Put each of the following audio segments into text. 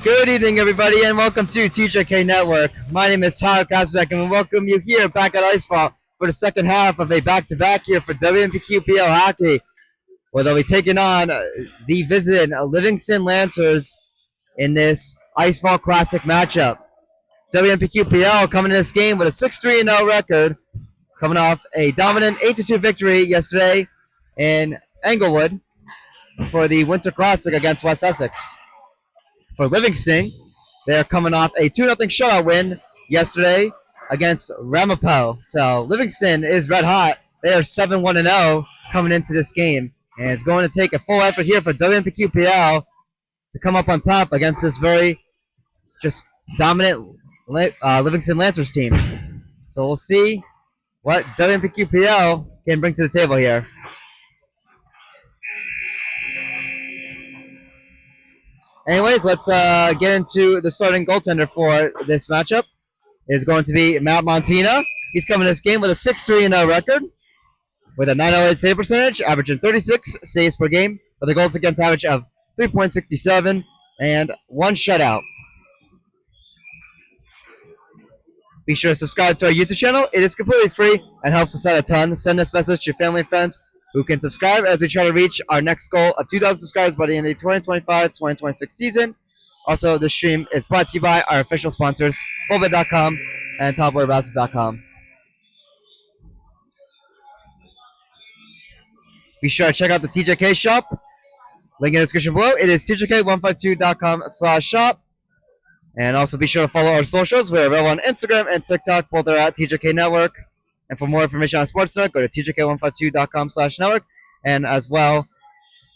Good evening, everybody, and welcome to TJK Network. My name is Tyler Kazak, and we welcome you here back at Icefall for the second half of a back-to-back here for WMPQPL hockey, where they'll be taking on the visiting Livingston Lancers in this Icefall Classic matchup. WMPQPL coming in this game with a 6-3-0 record, coming off a dominant 8-2 victory yesterday in Englewood for the Winter Classic against West Essex. For Livingston, they're coming off a 2-0 shutout win yesterday against Ramapo. So Livingston is red hot. They are 7-1-0 coming into this game. And it's going to take a full effort here for WMPQPL to come up on top against this very just dominant Livingston Lancers team. So we'll see what WMPQPL can bring to the table here. Anyways, let's get into the starting goaltender for this matchup. It is going to be Matt Montina. He's coming to this game with a 6-3-0 record with a .908 save percentage, averaging 36 saves per game, with a goals against average of 3.67 and one shutout. Be sure to subscribe to our YouTube channel. It is completely free and helps us out a ton. Send this message to your family and friends who can subscribe as we try to reach our next goal of 2,000 subscribers by the end of the 2025-2026 season. Also, this stream is brought to you by our official sponsors, Bulbit.com and TopWareBasses.com. Be sure to check out the TJK shop. Link in the description below. It is TJK152.com/shop. And also be sure to follow our socials. We're available on Instagram and TikTok. Both are at TJK Network. And for more information on Sportsnet, go to TJK152.com/network. And as well,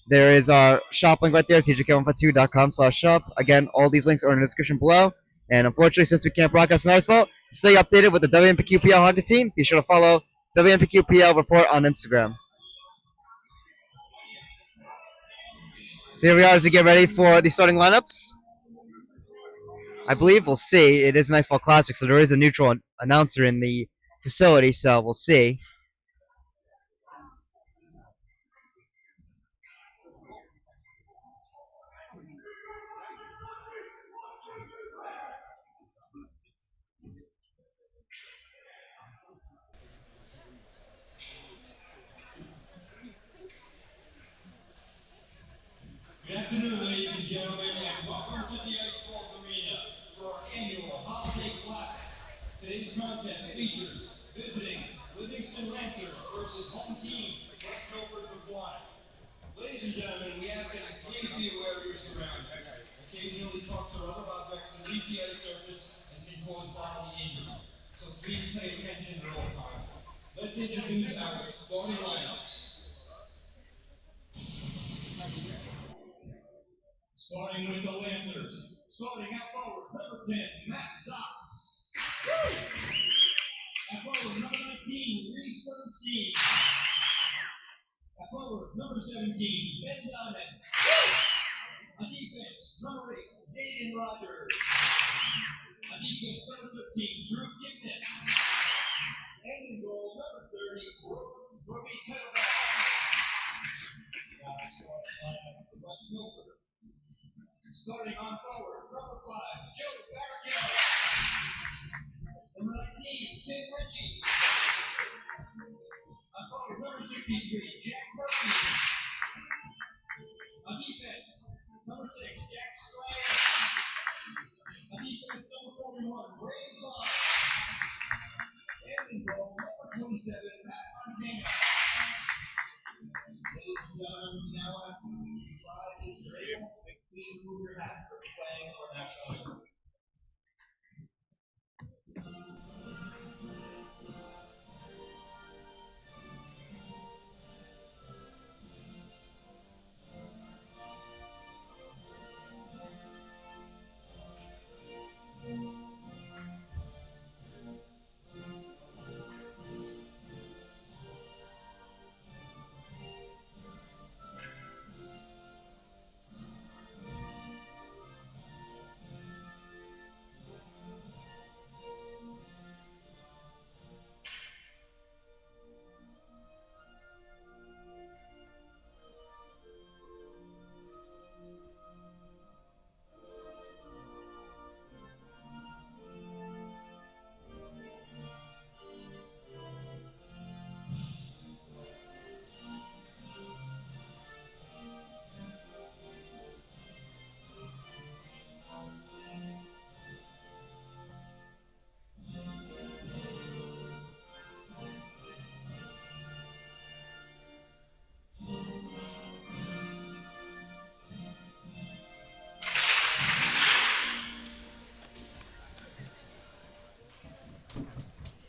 there is our shop link right there, TJK152.com/shop. Again, all these links are in the description below. And unfortunately, since we can't broadcast on Icefall, to stay updated with the WMPQPL hockey team, be sure to follow WMPQPL Report on Instagram. So here we are as we get ready for the starting lineups. I believe we'll see. It is an Icefall Classic, so there is a neutral announcer in the facility, so we'll see. Good afternoon, ladies and gentlemen, and welcome to the Icefall Arena for our annual Holiday Classic. Today's contest features visiting Livingston Lancers versus home team West Milford Pequannock. Ladies and gentlemen, we ask that you please be aware of your surroundings. Occasionally, pucks or other objects can leave the ice surface and can cause bodily injury, so please pay attention at all times. Let's introduce our starting lineups. Starting with the Lancers. Starting out forward, number 10, Matt Zops. At forward, number 19, Reese Bernstein. At forward, number 17, Ben Diamond. On defense, number 8, Jaden Rogers. On defense, number 13, Drew Gibness. And in goal, number 30, Ruby Tittleback. Now starting lineup for West Milford. Starting on forward, number 5, Joe Barrichello. Number 19, Tim Ritchie. On forward, number 63, Jack Murphy. On defense, number 6, Jack Stryan. On defense, number 41, Ray Clark. And in goal, number 27, Matt Montana. Ladies and gentlemen, we now ask you to slide his radio. Please move your hats for playing for national anthem.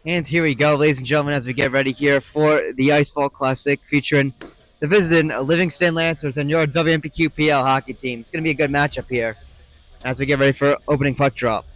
And here we go, ladies and gentlemen, as we get ready here for the Icefall Classic featuring the visiting Livingston Lancers and your WMPQPL hockey team. It's going to be a good matchup here as we get ready for opening puck drop.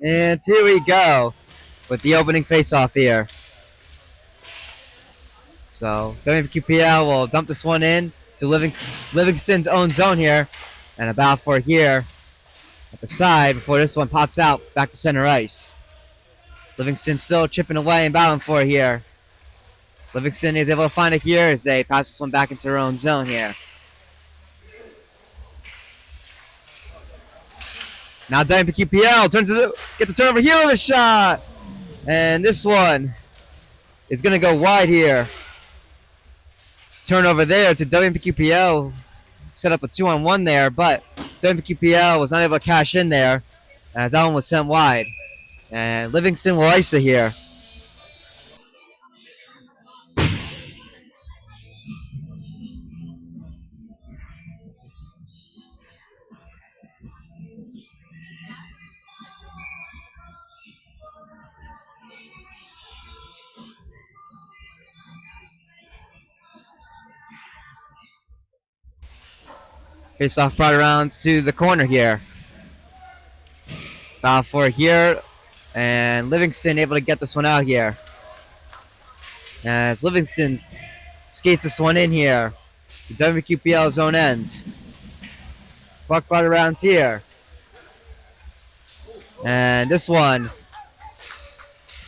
And here we go with the opening face-off here. So WMPQPL will dump this one in to Livingston's own zone here, and a bow for here at the side before this one pops out back to center ice. Livingston still chipping away and battling for it here. Livingston is able to find it here as they pass this one back into their own zone here. Now WMPQPL gets a turnover here with a shot. And this one is going to go wide here. Turnover there to WMPQPL. Set up a 2-on-1 there, but WMPQPL was not able to cash in there as that one was sent wide. And Livingston will ice it here. Face off brought around to the corner here. Foul for here. And Livingston able to get this one out here. As Livingston skates this one in here to WQPL's own end. Puck brought around here. And this one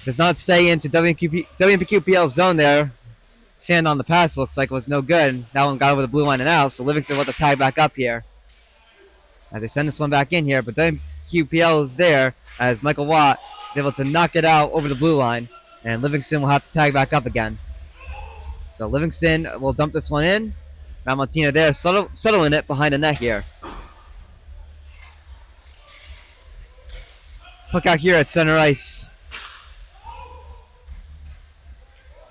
does not stay into WMPQPL's zone there. Fan on the pass looks like it was no good. That one got over the blue line and out, so Livingston will have to tie back up here. As they send this one back in here, but WMPQPL is there as Michael Watt is able to knock it out over the blue line, and Livingston will have to tag back up again. So Livingston will dump this one in. Ramontina there settling it behind the net here. Puck out here at center ice.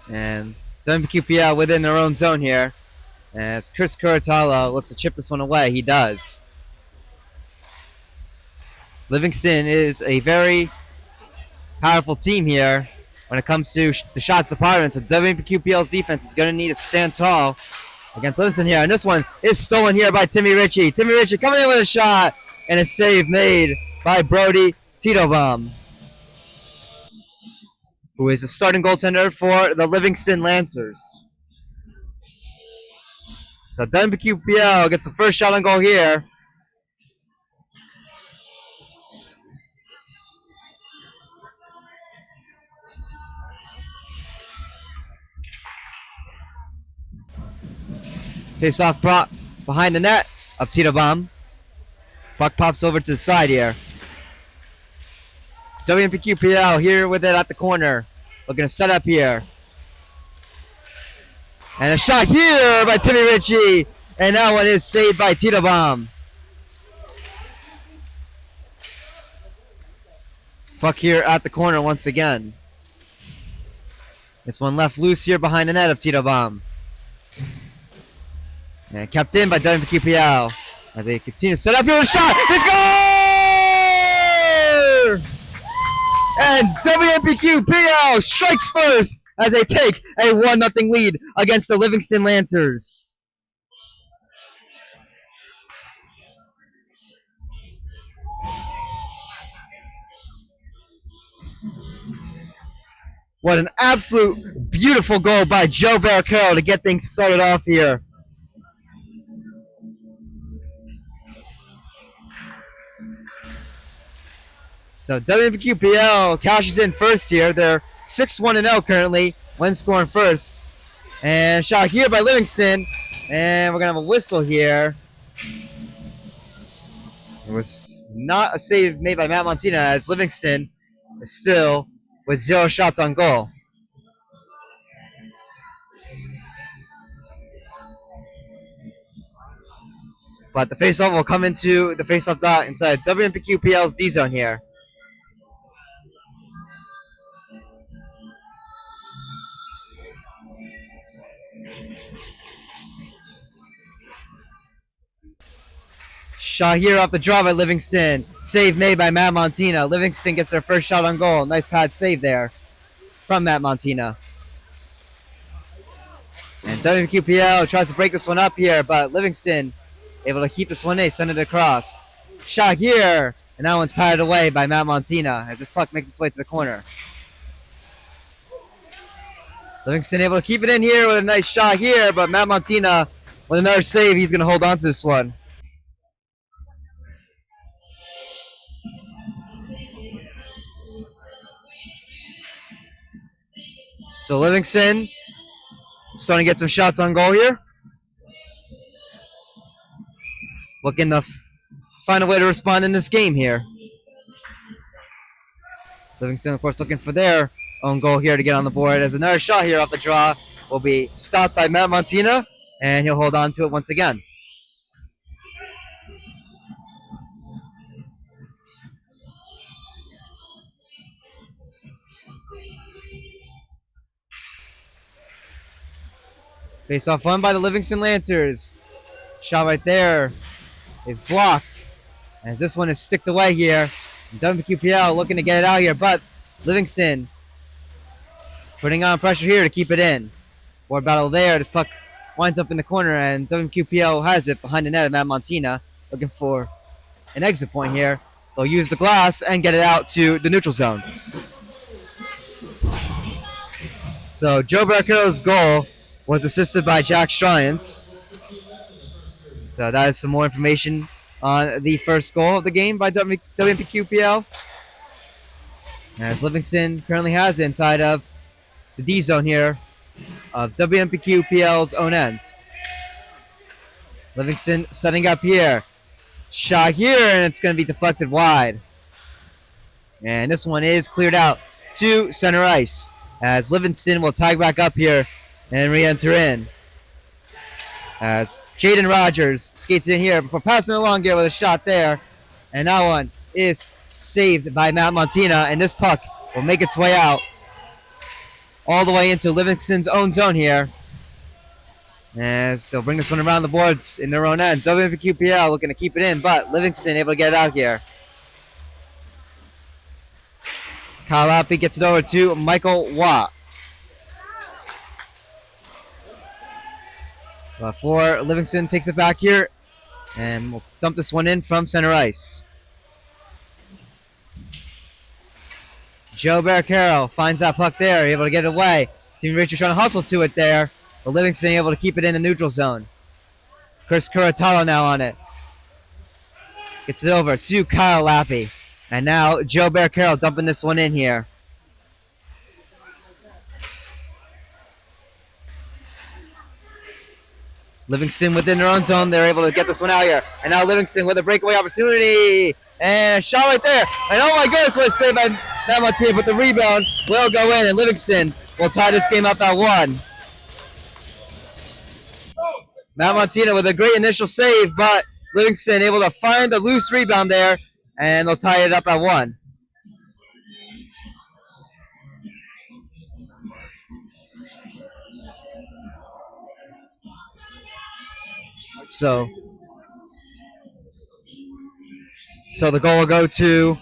And WMPQPL within their own zone here. As Chris Curatalo looks to chip this one away. He does. Livingston is a very powerful team here when it comes to the shots department. So WMPQPL's defense is going to need to stand tall against Livingston here. And this one is stolen here by Timmy Ritchie. Timmy Ritchie coming in with a shot. And a save made by Brody Titobaum, who is the starting goaltender for the Livingston Lancers. So WMPQPL gets the first shot on goal here. Face-off brought behind the net of Titobaum. Puck pops over to the side here. WMPQPL here with it at the corner. Looking to set up here. And a shot here by Timmy Ritchie. And that one is saved by Titobaum. Puck here at the corner once again. This one left loose here behind the net of Titobaum. And kept in by WMPQPL. As they continue to set up here with a shot. It's goal! And WMPQPL strikes first as they take a 1-0 lead against the Livingston Lancers. What an absolute beautiful goal by Joe Barrichello to get things started off here. So WMPQPL cashes in first here. They're 6-1-0 currently when scoring first. And shot here by Livingston. And we're going to have a whistle here. It was not a save made by Matt Montina, as Livingston is still with 0 shots on goal. But the faceoff will come into the faceoff dot inside WMPQPL's D zone here. Shot here off the draw by Livingston. Save made by Matt Montina. Livingston gets their first shot on goal. Nice pad save there from Matt Montina. And WMQPL tries to break this one up here, but Livingston able to keep this one in, send it across. Shot here, and that one's patted away by Matt Montina as this puck makes its way to the corner. Livingston able to keep it in here with a nice shot here, but Matt Montina with another save, he's going to hold on to this one. So Livingston starting to get some shots on goal here. Looking to find a way to respond in this game here. Livingston, of course, looking for their own goal here to get on the board, as another shot here off the draw will be stopped by Matt Montina, and he'll hold on to it once again. Face off won by the Livingston Lancers. Shot right there is blocked, as this one is sticked away here. WMPQPL looking to get it out here, but Livingston putting on pressure here to keep it in. Board battle there. This puck winds up in the corner, and WMQPL has it behind the net of Matt Montina, looking for an exit point here. They'll use the glass and get it out to the neutral zone. So Joe Barcaro's goal was assisted by Jack Stryans. So that is some more information on the first goal of the game by WMPQPL. As Livingston currently has it inside of the D zone here of WMPQPL's own end. Livingston setting up here. Shot here, and it's going to be deflected wide. And this one is cleared out to center ice, as Livingston will tag back up here and re-enter in. As Jaden Rogers skates in here before passing along here with a shot there. And that one is saved by Matt Montina, and this puck will make its way out all the way into Livingston's own zone here. As they'll bring this one around the boards in their own end. WMPQPL looking to keep it in, but Livingston able to get it out here. Kyle Appy gets it over to Michael Watt. For Livingston takes it back here, and we'll dump this one in from center ice. Joe Barcaro finds that puck there, able to get it away. Team Richard trying to hustle to it there, but Livingston able to keep it in the neutral zone. Chris Curatalo now on it. Gets it over to Kyle Lappy. And now Joe Barcaro dumping this one in here. Livingston within their own zone, they're able to get this one out here. And now Livingston with a breakaway opportunity. And a shot right there. And oh my goodness, what a save by Matt Montina, but the rebound will go in, and Livingston will tie this game up at 1. Matt Montina with a great initial save, but Livingston able to find a loose rebound there, and they'll tie it up at 1. So the goal will go to,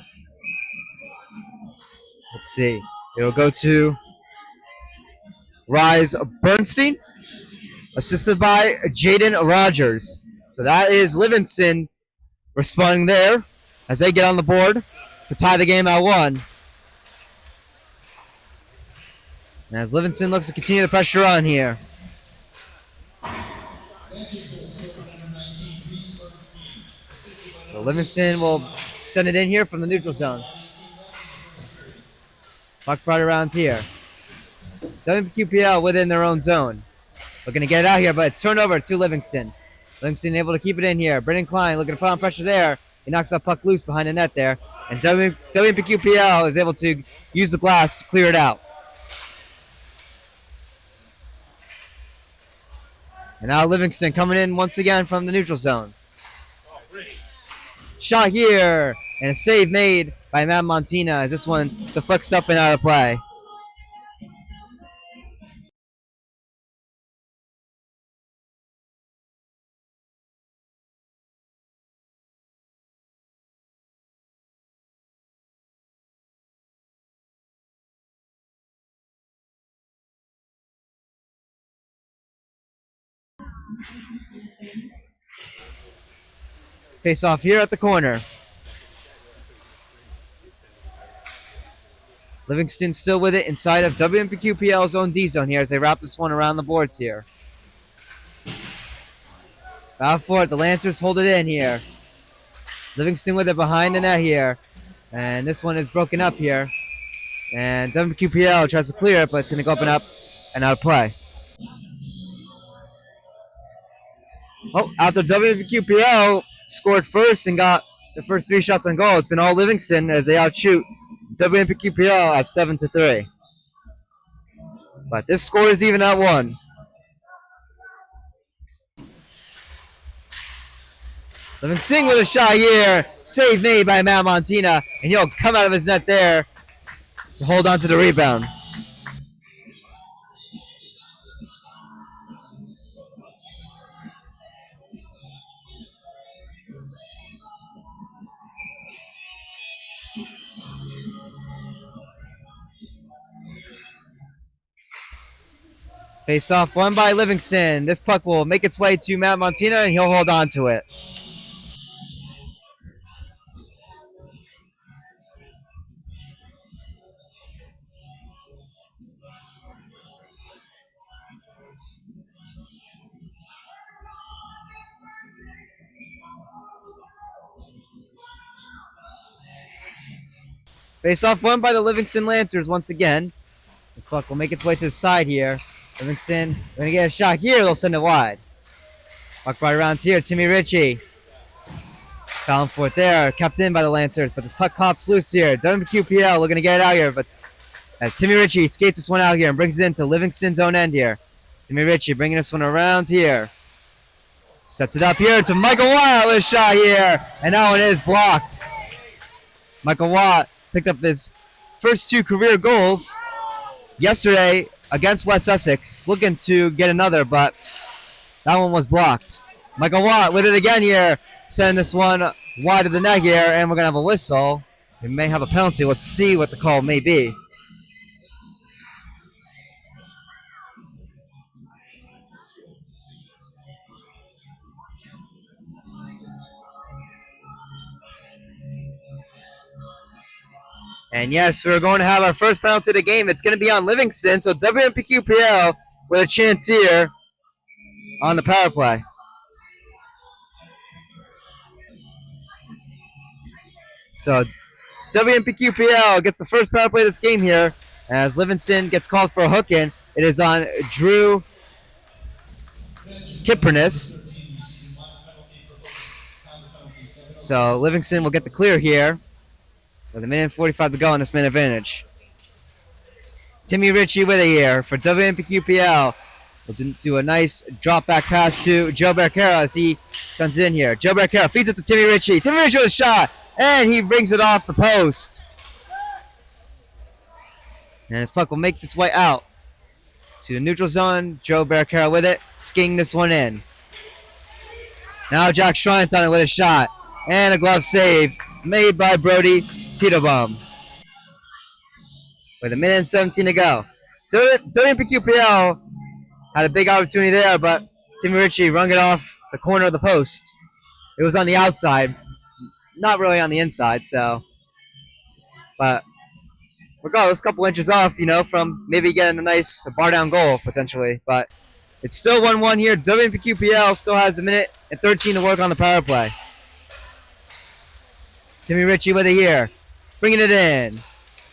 let's see, it'll go to Rise Bernstein, assisted by Jaden Rogers. So that is Livingston responding there as they get on the board to tie the game at 1. As Livingston looks to continue the pressure on here. So Livingston will send it in here from the neutral zone. Puck brought around here. WMPQPL within their own zone. Looking to get it out here, but it's turned over to Livingston. Livingston able to keep it in here. Brendan Klein looking to put on pressure there. He knocks that puck loose behind the net there. And WMPQPL is able to use the glass to clear it out. And now Livingston coming in once again from the neutral zone. Shot here. And a save made by Matt Montina as this one deflects up and out of play. Face off here at the corner. Livingston still with it inside of WMPQPL's own D zone here as they wrap this one around the boards here. Battle for it. The Lancers hold it in here. Livingston with it behind the net here. And this one is broken up here. And WMPQPL tries to clear it, but it's going to go up and out of play. Oh, after WMPQPL scored first and got the first 3 shots on goal, it's been all Livingston as they outshoot WMPQPL at 7-3. But this score is even at 1. Livingston with a shot here. Save made by Matt Montina. And he'll come out of his net there to hold on to the rebound. Face off won by Livingston. This puck will make its way to Matt Montina and he'll hold on to it. Face off won by the Livingston Lancers once again. This puck will make its way to the side here. Livingston going to get a shot here. They'll send it wide. Puck right around here. Timmy Ritchie. Fouling for it there. Kept in by the Lancers. But this puck pops loose here. WMPQPL looking to get it out here. But as Timmy Ritchie skates this one out here and brings it into Livingston's own end here. Timmy Ritchie bringing this one around here. Sets it up here to Michael Watt with a shot here. And that one is blocked. Michael Watt picked up his first 2 career goals yesterday against West Sussex, looking to get another, but that one was blocked. Michael Watt with it again here, send this one wide of the net here, and we're going to have a whistle. We may have a penalty. Let's see what the call may be. And yes, we're going to have our first penalty of the game. It's going to be on Livingston, so WMPQPL with a chance here on the power play. So WMPQPL gets the first power play of this game here as Livingston gets called for a hook in. It is on Drew Kipernis. So Livingston will get the clear here with 1:45 to go on this man advantage. Timmy Ritchie with it here for WMPQPL. We'll do a nice drop back pass to Joe Barcara as he sends it in here. Joe Barcara feeds it to Timmy Ritchie. Timmy Ritchie with a shot, and he brings it off the post. And his puck will make its way out to the neutral zone. Joe Barcara with it, skiing this one in. Now Jack Schreins on it with a shot, and a glove save made by Brody Titobaum. With 1:17 to go. WMPQPL had a big opportunity there, but Timmy Ritchie rung it off the corner of the post. It was on the outside, not really on the inside, so. But regardless, a couple inches off, from maybe getting a nice bar down goal, potentially. But it's still 1-1 here. WMPQPL still has 1:13 to work on the power play. Timmy Ritchie with it here. Bringing it in.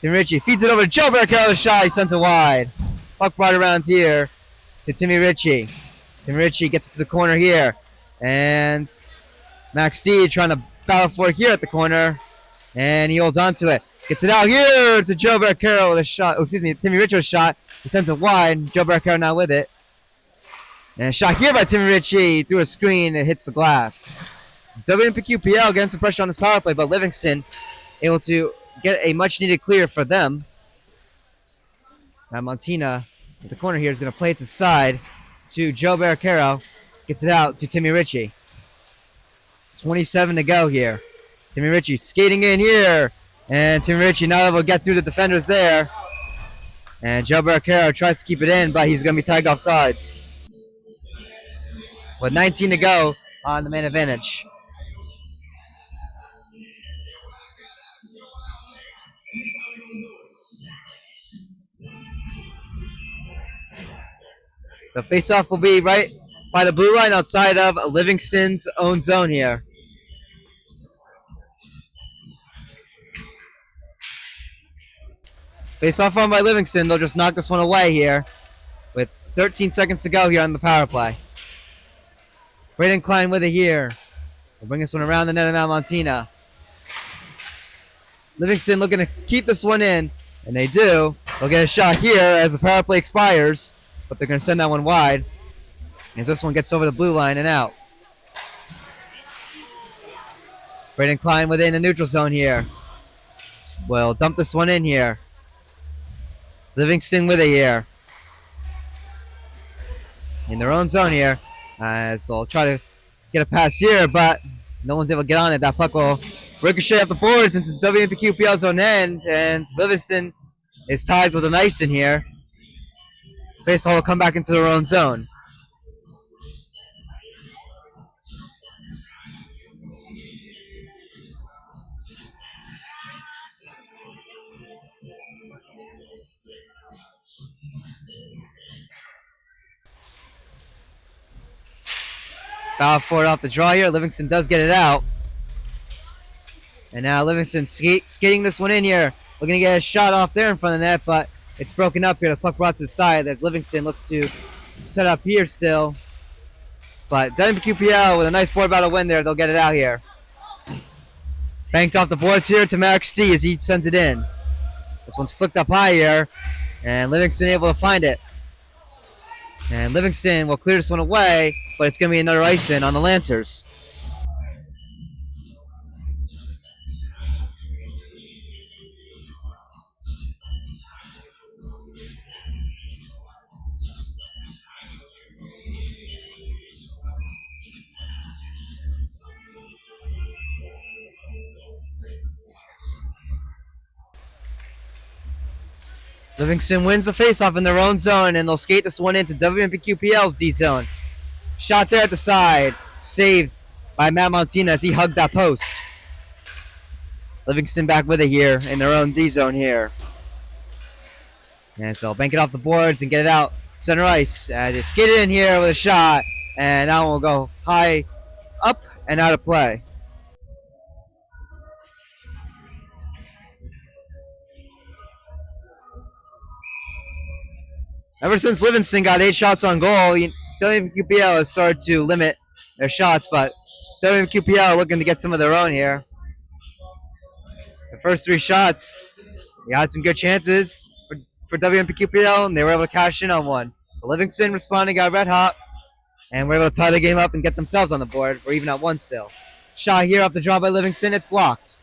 Timmy Ritchie feeds it over to Joe Barrichello's shot. He sends it wide. Puck brought around here to Timmy Ritchie. Timmy Ritchie gets it to the corner here. And Max D trying to battle for it here at the corner. And he holds on to it. Gets it out here to Joe Barrichello with a shot. Oh, excuse me, Timmy Ritchie's shot. He sends it wide. Joe Barrichello now with it. And a shot here by Timmy Ritchie through a screen. It hits the glass. WMPQPL getting some pressure on this power play, but Livingston able to get a much-needed clear for them. Now Montina at the corner here is going to play it to the side to Joe Barrichello. Gets it out to Timmy Ritchie. 27 to go here. Timmy Ritchie skating in here. And Timmy Ritchie not able to get through the defenders there. And Joe Barrichello tries to keep it in, but he's going to be tagged off sides. With 19 to go on the man advantage. The face-off will be right by the blue line outside of Livingston's own zone here. Face-off on by Livingston. They'll just knock this one away here with 13 seconds to go here on the power play. Braden Klein with it here. We'll bring this one around the net of Mount Montina. Livingston looking to keep this one in, and they do. They'll get a shot here as the power play expires, but they're going to send that one wide as this one gets over the blue line and out. Braden Klein within the neutral zone here. We'll dump this one in here. Livingston with it here. In their own zone here. So I'll try to get a pass here, but no one's able to get on it. That puck will ricochet off the boards into WMPQPL's own end, and Livingston is tied with an ice in here. Faceoff will come back into their own zone. Foul for it off the draw here. Livingston does get it out. And now Livingston skating this one in here. Looking to get a shot off there in front of the net, but it's broken up here. The puck brought to the side as Livingston looks to set up here still. But WMPQPL with a nice board battle win there. They'll get it out here. Banked off the boards here to Max D as he sends it in. This one's flicked up high here. And Livingston able to find it. And Livingston will clear this one away, but it's going to be another ice in on the Lancers. Livingston wins the faceoff in their own zone, and they'll skate this one into WMPQPL's D zone. Shot there at the side, saved by Matt Montina as he hugged that post. Livingston back with it here in their own D zone here. And so bank it off the boards and get it out center ice. They skate it in here with a shot, and that one will go high up and out of play. Ever since Livingston got 8 shots on goal, WMQPL has started to limit their shots, but WMQPL looking to get some of their own here. The first 3 shots, they had some good chances for WMPQPL, and they were able to cash in on one. But Livingston responded, got red hot, and were able to tie the game up and get themselves on the board, or even at 1 still. Shot here off the draw by Livingston, it's blocked.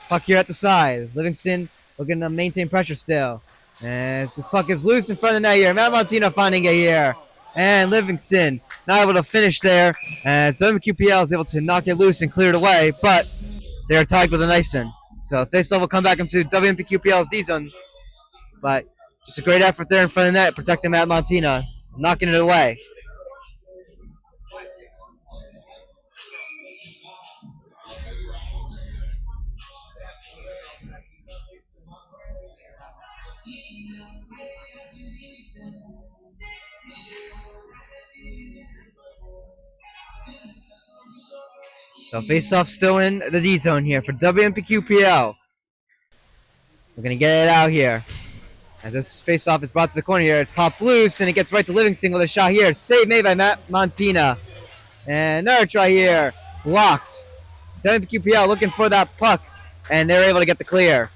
Puck here at the side. Livingston looking to maintain pressure still. As this puck is loose in front of the net here. Matt Montina finding it here. And Livingston not able to finish there as WQPL is able to knock it loose and clear it away, but they are tied with an ice in. So faceoff will come back into WMPQPL's D zone. But just a great effort there in front of the net, protecting Matt Montina, knocking it away. So face-off still in the D zone here for WMPQPL. We're going to get it out here. As this face-off is brought to the corner here, it's popped loose, and it gets right to Livingston with a shot here. Save made by Matt Montina. And another try here. Blocked. WMPQPL looking for that puck, and they're able to get the clear.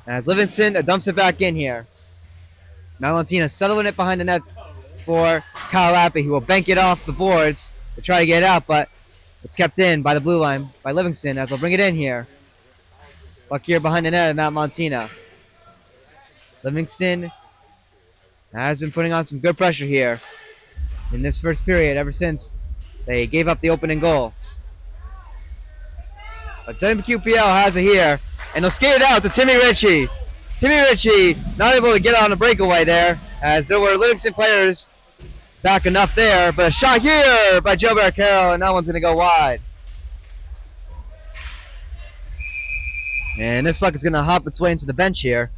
As Livingston dumps it back in here. Matt Montina settling it behind the net for Kyle Lappy, who will bank it off the boards to try to get it out, but it's kept in by the blue line by Livingston as they'll bring it in here. Puck here behind the net of Matt Montina. Livingston has been putting on some good pressure here in this first period ever since they gave up the opening goal. But WMPQPL has it here, and they'll skate it out to Timmy Ritchie. Timmy Ritchie not able to get on a breakaway there, as there were Livingston players back enough there, but a shot here by Joe Barricaro, and that one's going to go wide. And this puck is going to hop its way into the bench here.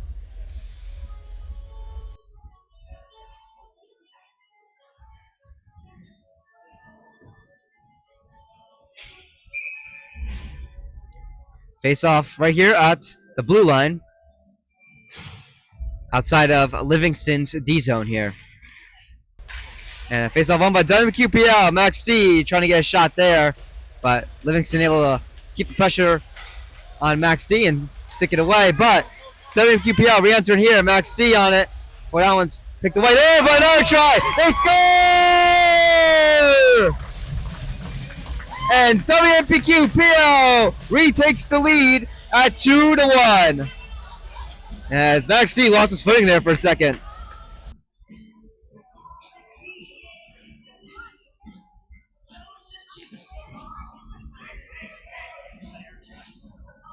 Face off right here at the blue line, outside of Livingston's D zone here. And a face off on by WMQPL. Max D trying to get a shot there, but Livingston able to keep the pressure on Max D and stick it away. But WMQPL re-entering here. Max D on it. For that one's picked away there, but another try. They score! And WMPQPL retakes the lead at 2-1. As Max D lost his footing there for a second.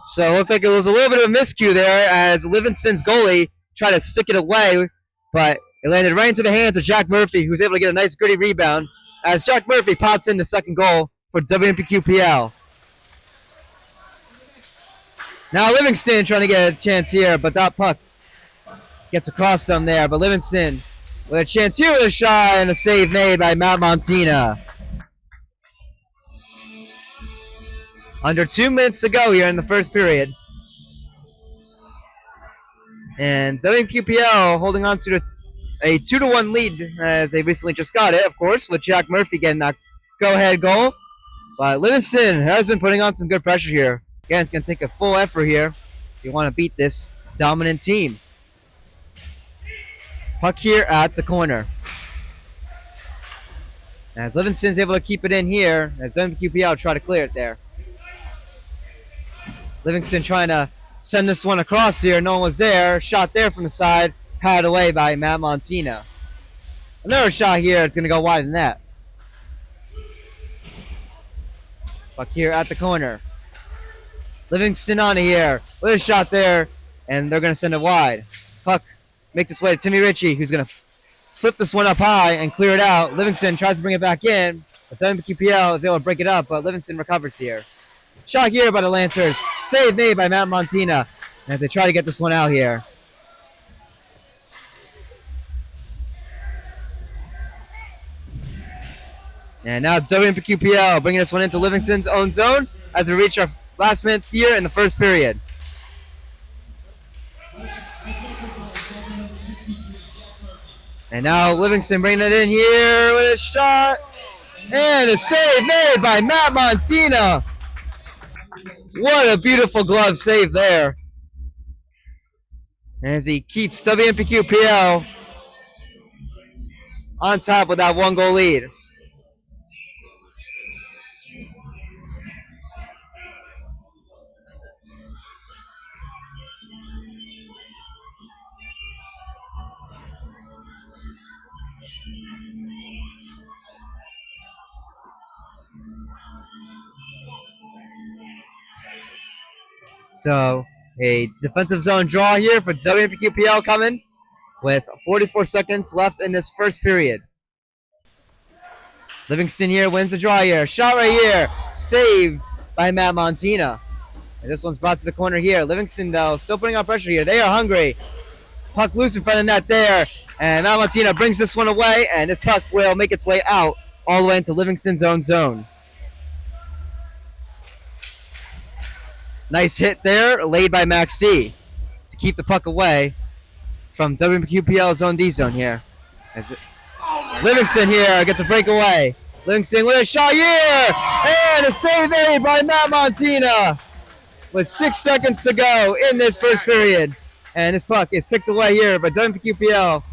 So it looked like it was a little bit of a miscue there as Livingston's goalie tried to stick it away, but it landed right into the hands of Jack Murphy, who was able to get a nice gritty rebound as Jack Murphy pots in the second goal for WMPQPL. Now Livingston trying to get a chance here, but that puck gets across them there. But Livingston with a chance here with a shot and a save made by Matt Montina. Under 2 minutes to go here in the first period. And WMQPL holding on to a 2-1 lead as they recently just got it, of course, with Jack Murphy getting that go-ahead goal. But Livingston has been putting on some good pressure here. Again, it's going to take a full effort here if you want to beat this dominant team. Puck here at the corner. As Livingston's able to keep it in here, as WMQPL try to clear it there. Livingston trying to send this one across here. No one was there. Shot there from the side. Patted away by Matt Montina. Another shot here. It's going to go wide in that. Puck here at the corner. Livingston on here with a shot there, and they're going to send it wide. Puck makes its way to Timmy Ritchie, who's going to flip this one up high and clear it out. Livingston tries to bring it back in, but WMPQPL is able to break it up, but Livingston recovers here. Shot here by the Lancers. Save made by Matt Montina as they try to get this one out here. And now WMPQPL bringing this one into Livingston's own zone as we reach our last minute here in the first period. And now Livingston bringing it in here with a shot. And a save made by Matt Montina. What a beautiful glove save there. As he keeps WMPQPL on top with that 1-goal lead. So a defensive zone draw here for WMPQPL coming with 44 seconds left in this first period. Livingston here wins the draw here. Shot right here. Saved by Matt Montina. And this one's brought to the corner here. Livingston, though, still putting on pressure here. They are hungry. Puck loose in front of the net there. And Matt Montina brings this one away, and this puck will make its way out all the way into Livingston's own zone. Nice hit there, laid by Max D. to keep the puck away from WMPQPL's own D zone here. As Livingston here gets a breakaway. Livingston with a shot here, and a save there by Matt Montina with 6 seconds to go in this first period. And this puck is picked away here by WMPQPL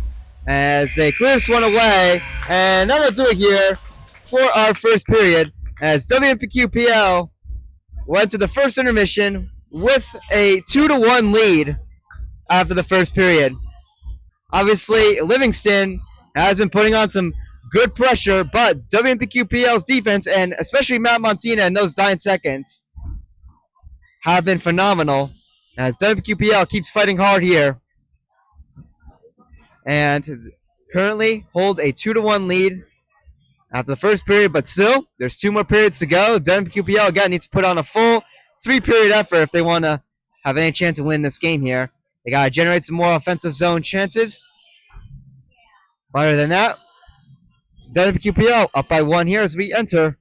as they clear this one away. And that'll do it here for our first period as WMPQPL went to the first intermission with a 2-1 lead after the first period. Obviously, Livingston has been putting on some good pressure, but WMPQPL's defense, and especially Matt Montina in those 9 seconds, have been phenomenal as WMPQPL keeps fighting hard here and currently hold a 2-1 lead after the first period, but still, there's 2 more periods to go. WMPQPL, again, needs to put on a full 3-period effort if they want to have any chance to win this game here. They got to generate some more offensive zone chances. Other than that, WMPQPL up by 1 here as we enter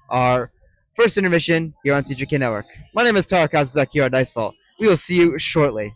our first intermission here on TJK Network. My name is Tarek Kazazek here at Nicefall. We will see you shortly.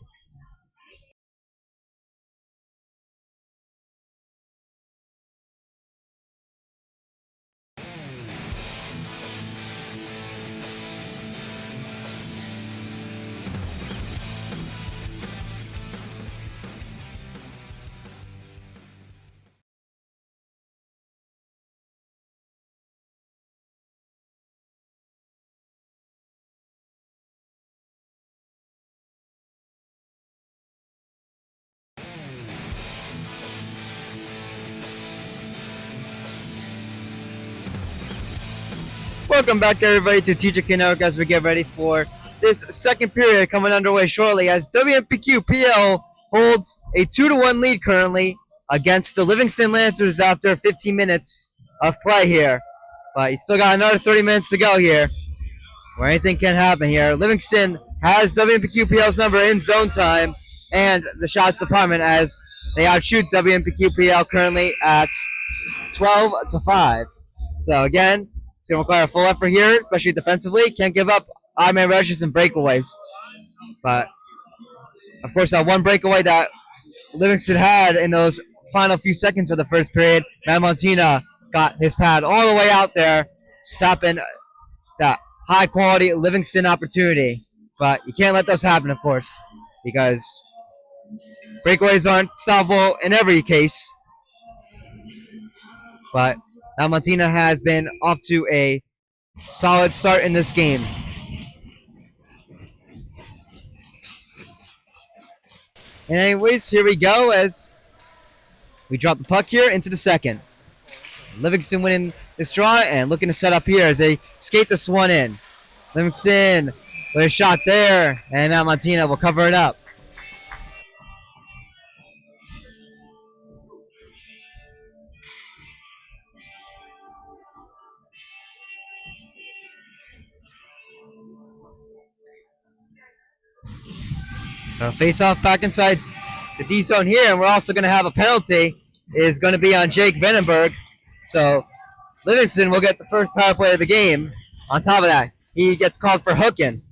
Welcome back, everybody, to TJK Network as we get ready for this second period coming underway shortly as WMPQPL holds a 2-1 lead currently against the Livingston Lancers after 15 minutes of play here. But you still got another 30 minutes to go here where anything can happen here. Livingston has WMPQPL's number in zone time and the shots department as they outshoot WMPQPL currently at 12-5. So again, it's going to require a full effort here, especially defensively. Can't give up odd-man rushes and breakaways. But, of course, that one breakaway that Livingston had in those final few seconds of the first period, Matt Montina got his pad all the way out there, stopping that high-quality Livingston opportunity. But you can't let those happen, of course, because breakaways aren't stoppable in every case. But Matt Montina has been off to a solid start in this game. And anyways, here we go as we drop the puck here into the second. Livingston winning this draw and looking to set up here as they skate this one in. Livingston with a shot there, and Matt Montina will cover it up. So face off back inside the D zone here, and we're also going to have a penalty. Is going to be on Jake Vandenberg. So Livingston will get the first power play of the game. On top of that, he gets called for hooking.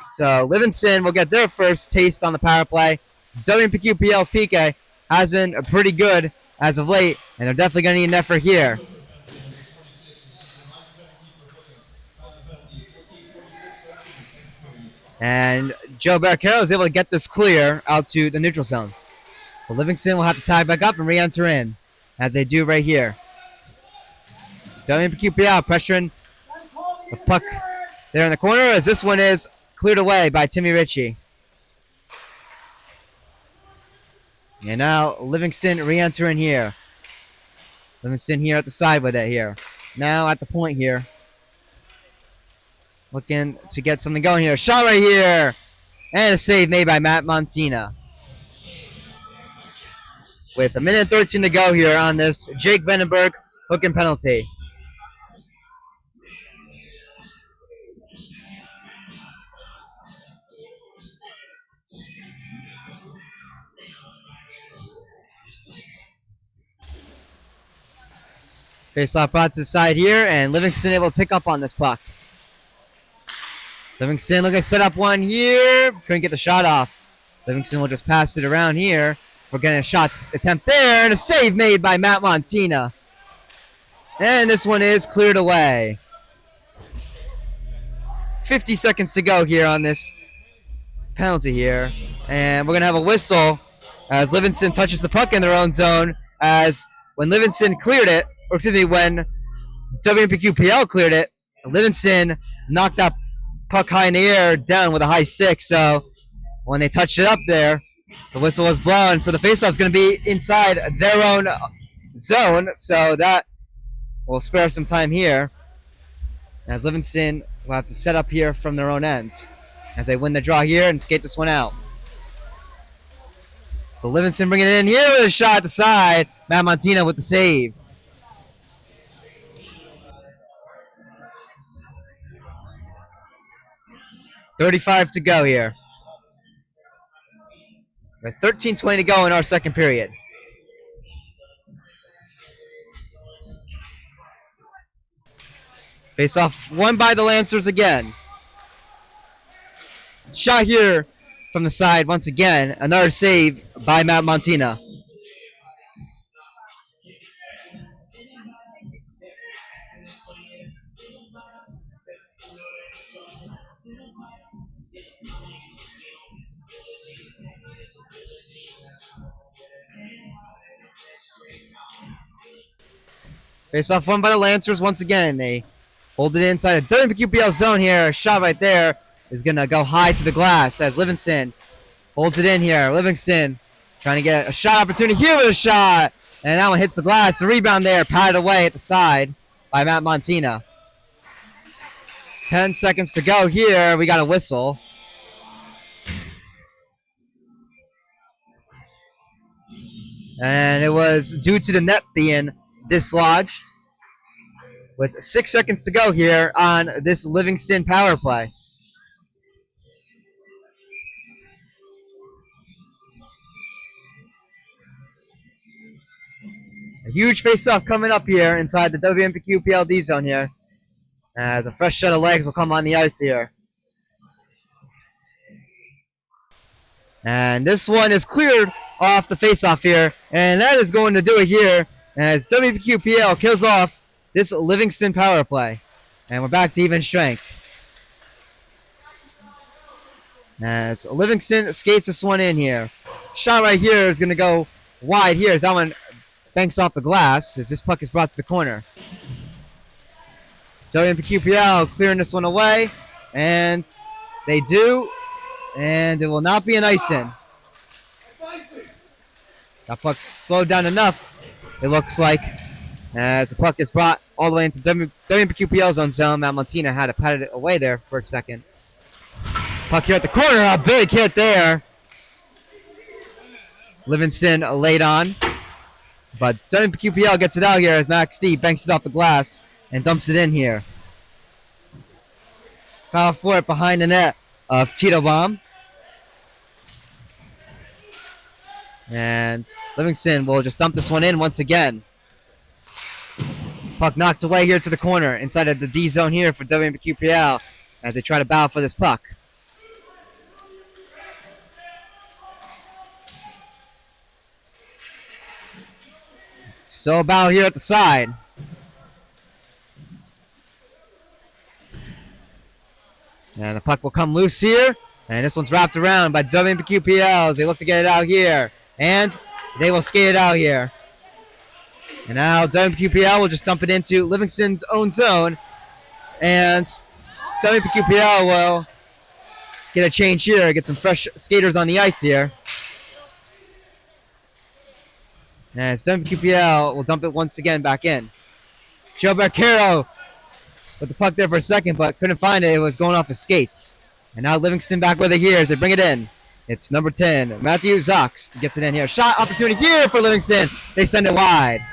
So Livingston will get their first taste on the power play. WMPQPL's PK has been pretty good as of late, and they're definitely going to need an effort here. And Joe Barricaro is able to get this clear out to the neutral zone. So Livingston will have to tie back up and re-enter in, as they do right here. WMPQPL pressuring the puck there in the corner, as this one is cleared away by Timmy Ritchie. And now Livingston re-entering here. Livingston here at the side with it here. Now at the point here. Looking to get something going here. Shot right here. And a save made by Matt Montina. With 1:13 to go here on this Jake Vandenberg hooking penalty. Face-off brought to the side here, and Livingston able to pick up on this puck. Livingston looking to set up one here. Couldn't get the shot off. Livingston will just pass it around here. We're getting a shot attempt there, and a save made by Matt Montina. And this one is cleared away. 50 seconds to go here on this penalty here. And we're going to have a whistle as Livingston touches the puck in their own zone. As when Livingston cleared it, or excuse me, when WMPQPL cleared it, Livingston knocked that puck high in the air down with a high stick. So when they touched it up there, the whistle was blown. So the faceoff is going to be inside their own zone. So that will spare some time here, as Livingston will have to set up here from their own end as they win the draw here and skate this one out. So Livingston bringing it in here with a shot at the side. Matt Montina with the save. .35 to go here. With 13:20 to go in our second period. Face off won by the Lancers again. Shot here from the side once again. Another save by Matt Montina. Face off won by the Lancers once again. They hold it inside a WMPQPL zone here. A shot right there is going to go high to the glass as Livingston holds it in here. Livingston trying to get a shot opportunity here with a shot. And that one hits the glass. The rebound there patted away at the side by Matt Montina. 10 seconds to go here. We got a whistle. And it was due to the net being dislodged with 6 seconds to go here on this Livingston power play. A huge face-off coming up here inside the WMPQPL D zone here, as a fresh set of legs will come on the ice here. And this one is cleared off the face-off here, and that is going to do it here as WMPQPL kills off this Livingston power play. And we're back to even strength. As Livingston skates this one in here. Shot right here is going to go wide here as that one banks off the glass as this puck is brought to the corner. WMPQPL clearing this one away, and they do, and it will not be an icing. That puck's slowed down enough, it looks like, as the puck is brought all the way into WMPQPL's own zone. Matt Montina had to pat it away there for a second. Puck here at the corner, a big hit there. Livingston laid on, but WMPQPL gets it out here as Max D banks it off the glass and dumps it in here. Power for it behind the net of Tito Baum. And Livingston will just dump this one in once again. Puck knocked away here to the corner inside of the D zone here for WMPQPL as they try to battle for this puck. Still a battle here at the side. And the puck will come loose here. And this one's wrapped around by WMPQPL as they look to get it out here. And they will skate it out here. And now WMPQPL will just dump it into Livingston's own zone. And WMPQPL will get a change here, get some fresh skaters on the ice here. As WMPQPL will dump it once again back in. Joe Barquero with the puck there for a second, but couldn't find it. It was going off his skates. And now Livingston back where they're here as they bring it in. It's number 10, Matthew Zox gets it in here. Shot opportunity here for Livingston. They send it wide.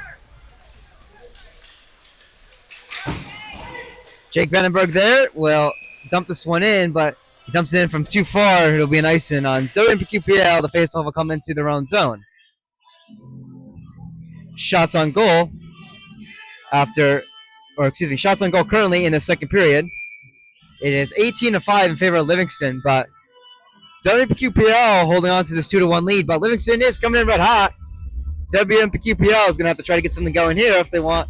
Jake Vandenberg there will dump this one in, but he dumps it in from too far. It'll be an icing on WMPQPL. The faceoff will come into their own zone. Shots on goal shots on goal currently in the second period. It is 18-5 in favor of Livingston, but WMPQPL holding on to this 2-1 lead. But Livingston is coming in red hot. WMPQPL is going to have to try to get something going here if they want,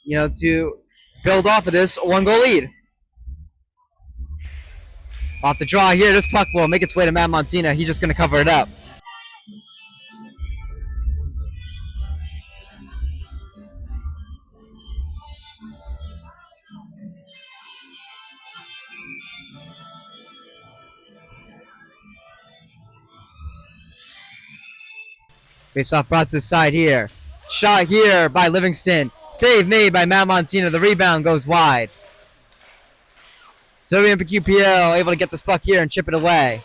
to build off of this 1-goal lead. Off the draw here, this puck will make its way to Matt Montina. He's just going to cover it up. Face off brought to the side here. Shot here by Livingston. Save made by Matt Montina. The rebound goes wide. WMPQPL able to get this puck here and chip it away.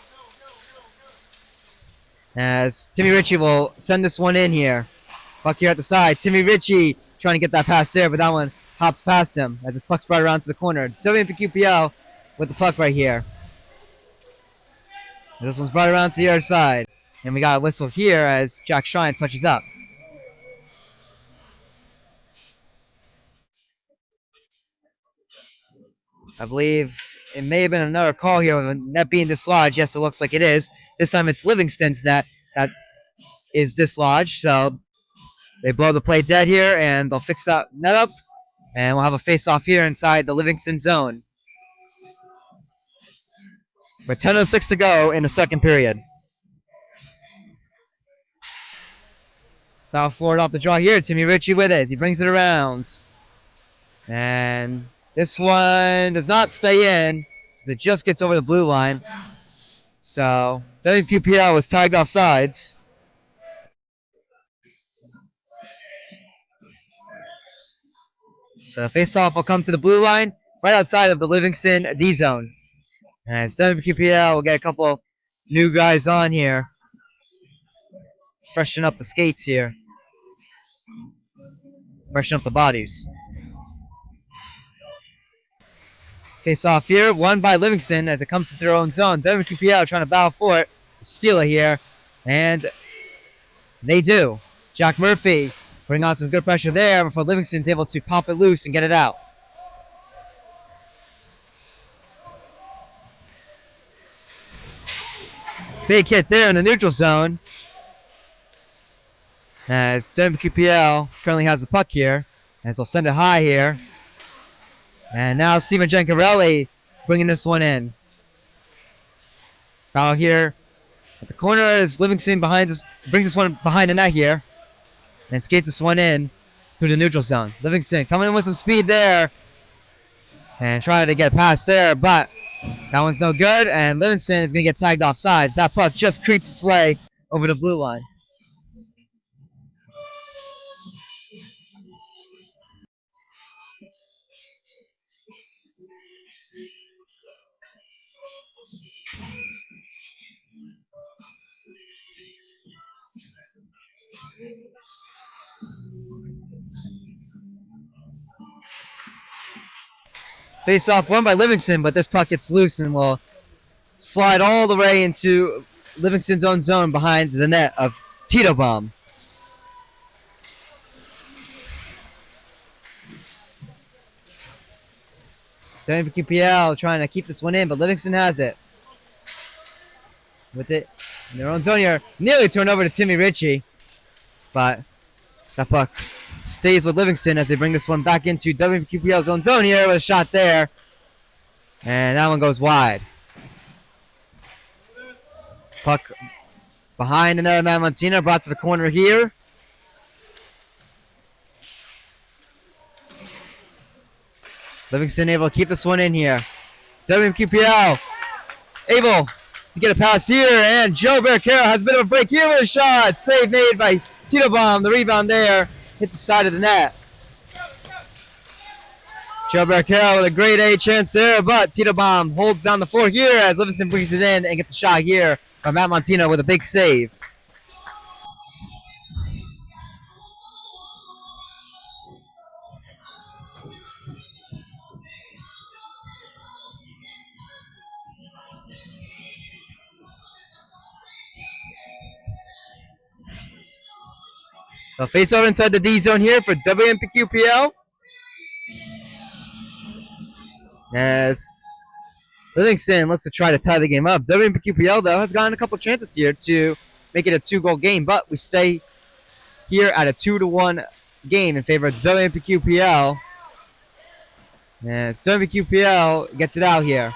As Timmy Ritchie will send this one in here. Puck here at the side. Timmy Ritchie trying to get that pass there, but that one hops past him as this puck's brought around to the corner. WMPQPL with the puck right here. This one's brought around to the other side. And we got a whistle here as Jack Shine touches up. I believe it may have been another call here with a net being dislodged. Yes, it looks like it is. This time it's Livingston's net that is dislodged. So they blow the play dead here, and they'll fix that net up. And we'll have a face-off here inside the Livingston zone. With 10:06 to go in the second period. Foul forward off the draw here. Timmy Ritchie with it. He brings it around. And this one does not stay in, as it just gets over the blue line. So WQPL was tagged off sides. So face-off will come to the blue line, right outside of the Livingston D zone. As WQPL will get a couple new guys on here. Freshen up the skates here. Freshen up the bodies. Face off here, won by Livingston as it comes to their own zone. WQPL trying to battle for it, steal it here, and they do. Jack Murphy putting on some good pressure there before Livingston's able to pop it loose and get it out. Big hit there in the neutral zone as WQPL currently has the puck here, as they'll send it high here. And now Steven Gencarelli bringing this one in. Foul here at the corner as Livingston brings this one behind the net here and skates this one in through the neutral zone. Livingston coming in with some speed there and trying to get past there, but that one's no good, and Livingston is going to get tagged off sides. That puck just creeps its way over the blue line. Face off won by Livingston, but this puck gets loose and will slide all the way into Livingston's own zone behind the net of Tito Bomb. WQPL trying to keep this one in, but Livingston has it. With it in their own zone here. Nearly turned over to Timmy Ritchie, but that puck stays with Livingston as they bring this one back into WQPL's own zone here with a shot there. And that one goes wide. Puck behind another man, Montina, brought to the corner here. Livingston able to keep this one in here. WMQPL able to get a pass here, and Joe Barricaro has a bit of a break here with a shot. Save made by Tito Bomb. The rebound there hits the side of the net. Joe Barricaro with a great A chance there, but Tito Bomb holds down the floor here as Livingston brings it in and gets a shot here by Matt Montina with a big save. So face over inside the D zone here for WMPQPL. As Livingston looks to try to tie the game up. WMPQPL, though, has gotten a couple chances here to make it a 2-goal game, but we stay here at a 2-1 game in favor of WMPQPL. As WMPQPL gets it out here.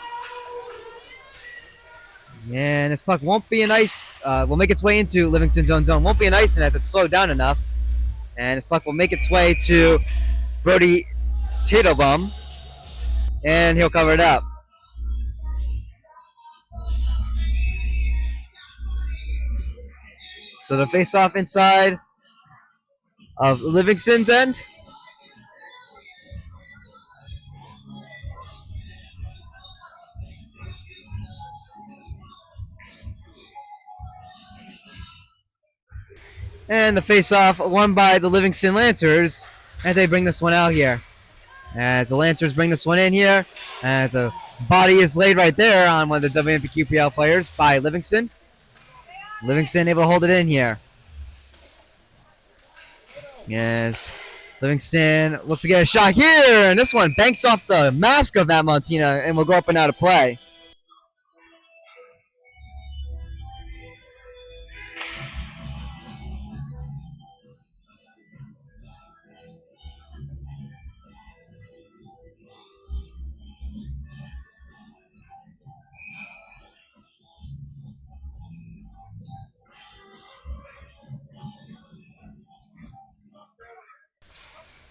And this puck won't be an ice. Will make its way into Livingston's own zone. Won't be an icing as it's slowed down enough. And this puck will make its way to Brody Tittlebum. And he'll cover it up. So the face-off inside of Livingston's end. And the face-off won by the Livingston Lancers as they bring this one out here. As the Lancers bring this one in here, as a body is laid right there on one of the WMPQPL players by Livingston. Livingston able to hold it in here. Yes, Livingston looks to get a shot here, and this one banks off the mask of Matt Montina and will go up and out of play.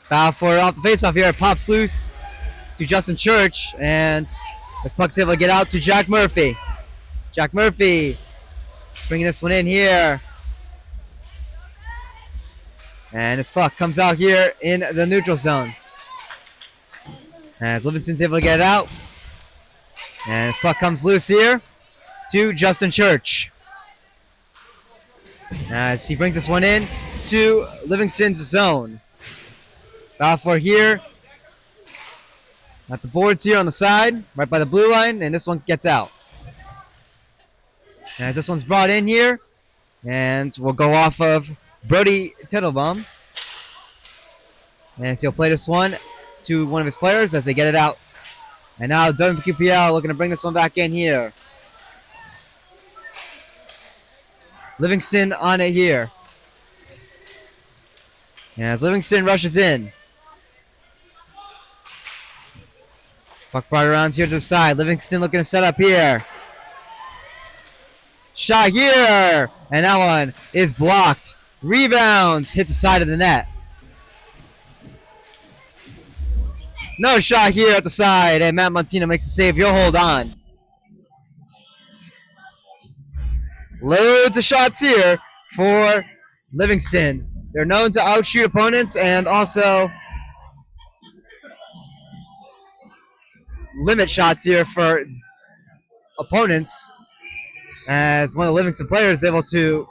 Foul for off the faceoff here. It pops loose to Justin Church, and this puck's able to get out to Jack Murphy. Jack Murphy bringing this one in here. And this puck comes out here in the neutral zone. As Livingston's able to get it out. And this puck comes loose here to Justin Church. As he brings this one in to Livingston's zone. Foul for here. At the boards here on the side, right by the blue line, and this one gets out. As this one's brought in here, and we'll go off of Brody Tittlebum. And so he'll play this one to one of his players as they get it out. And now WMPQPL looking to bring this one back in here. Livingston on it here. As Livingston rushes in. Puck brought around here to the side. Livingston looking to set up here. Shot here. And that one is blocked. Rebounds. Hits the side of the net. No shot here at the side. And Matt Montina makes a save. He'll hold on. Loads of shots here for Livingston. They're known to outshoot opponents and also limit shots here for opponents, as one of the Livingston players is able to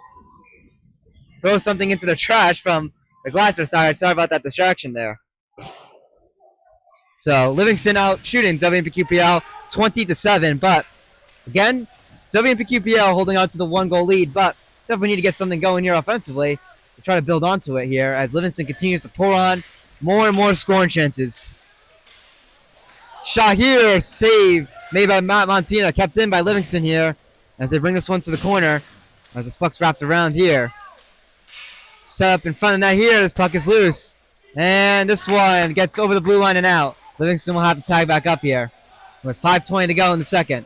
throw something into the trash from the Glasser side. Sorry about that distraction there. So Livingston out shooting WMPQPL 20-7, but again, WMPQPL holding on to the 1-goal lead, but definitely need to get something going here offensively to try to build onto it here as Livingston continues to pour on more and more scoring chances. Shot here, save made by Matt Montina, kept in by Livingston here as they bring this one to the corner as this puck's wrapped around here. Set up in front of the net here, this puck is loose. And this one gets over the blue line and out. Livingston will have to tag back up here with 5:20 to go in the second.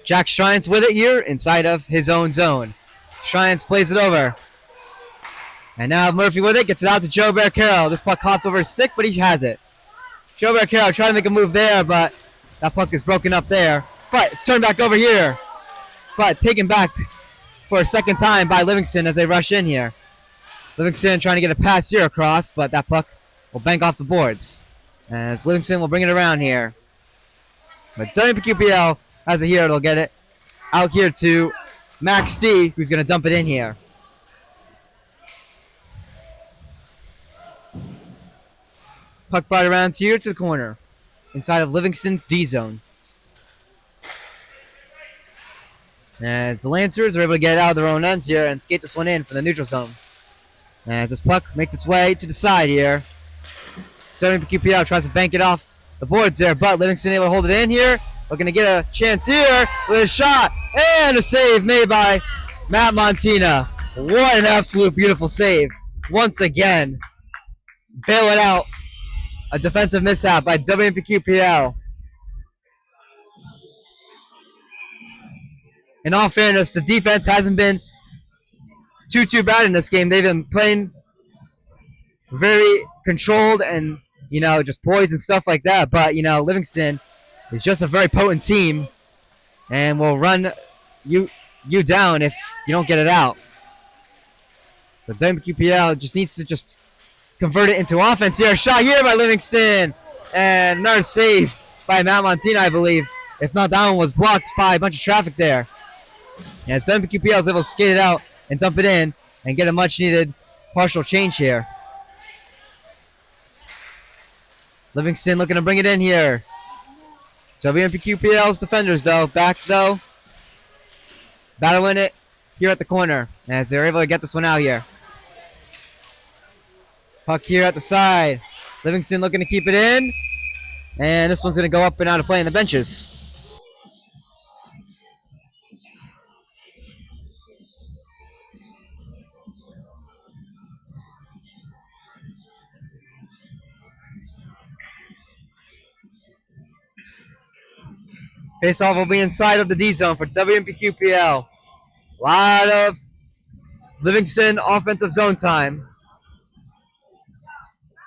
Jack Shrines with it here inside of his own zone. Shrines plays it over. And now Murphy with it, gets it out to Joe Bear Carroll. This puck hops over his stick, but he has it. Joe Bear Carroll trying to make a move there, but that puck is broken up there. But it's turned back over here. But taken back for a second time by Livingston as they rush in here. Livingston trying to get a pass here across, but that puck will bank off the boards. As Livingston will bring it around here. But WMPQPL has it here, they'll get it out here to Max D, who's going to dump it in here. Puck brought around here to the corner, inside of Livingston's D zone. As the Lancers are able to get out of their own ends here and skate this one in for the neutral zone. As this puck makes its way to the side here. WMPQPL tries to bank it off the boards there, but Livingston able to hold it in here. Looking to get a chance here with a shot and a save made by Matt Montina. What an absolute beautiful save. Once again, bailing out a defensive mishap by WMPQPL. In all fairness, the defense hasn't been too bad in this game. They've been playing very controlled and, just poised and stuff like that. But, Livingston is just a very potent team and will run you down if you don't get it out. So WMPQPL just needs to just convert it into offense here. Shot here by Livingston. And another save by Matt Montina, I believe. If not, that one was blocked by a bunch of traffic there. As WMPQPL is able to skate it out and dump it in and get a much-needed partial change here. Livingston looking to bring it in here. WMPQPL's defenders, back, battling it here at the corner as they're able to get this one out here. Puck here at the side. Livingston looking to keep it in. And this one's going to go up and out of play in the benches. Face-off will be inside of the D zone for WMPQPL. A lot of Livingston offensive zone time.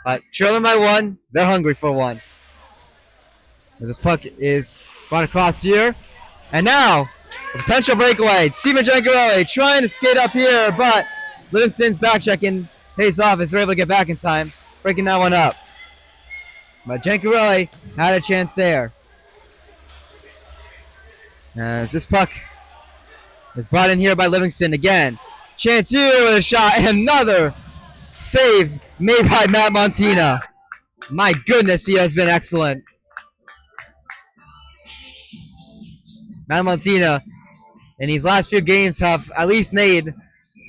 But trailing by one, they're hungry for one. As this puck is brought across here. And now, a potential breakaway. Steven Giancarelli trying to skate up here, but Livingston's back checking pays off as they're able to get back in time, breaking that one up. But Giancarelli had a chance there. As this puck is brought in here by Livingston again. Chance here with a shot and another save made by Matt Montina. My goodness, he has been excellent. Matt Montina in these last few games have at least made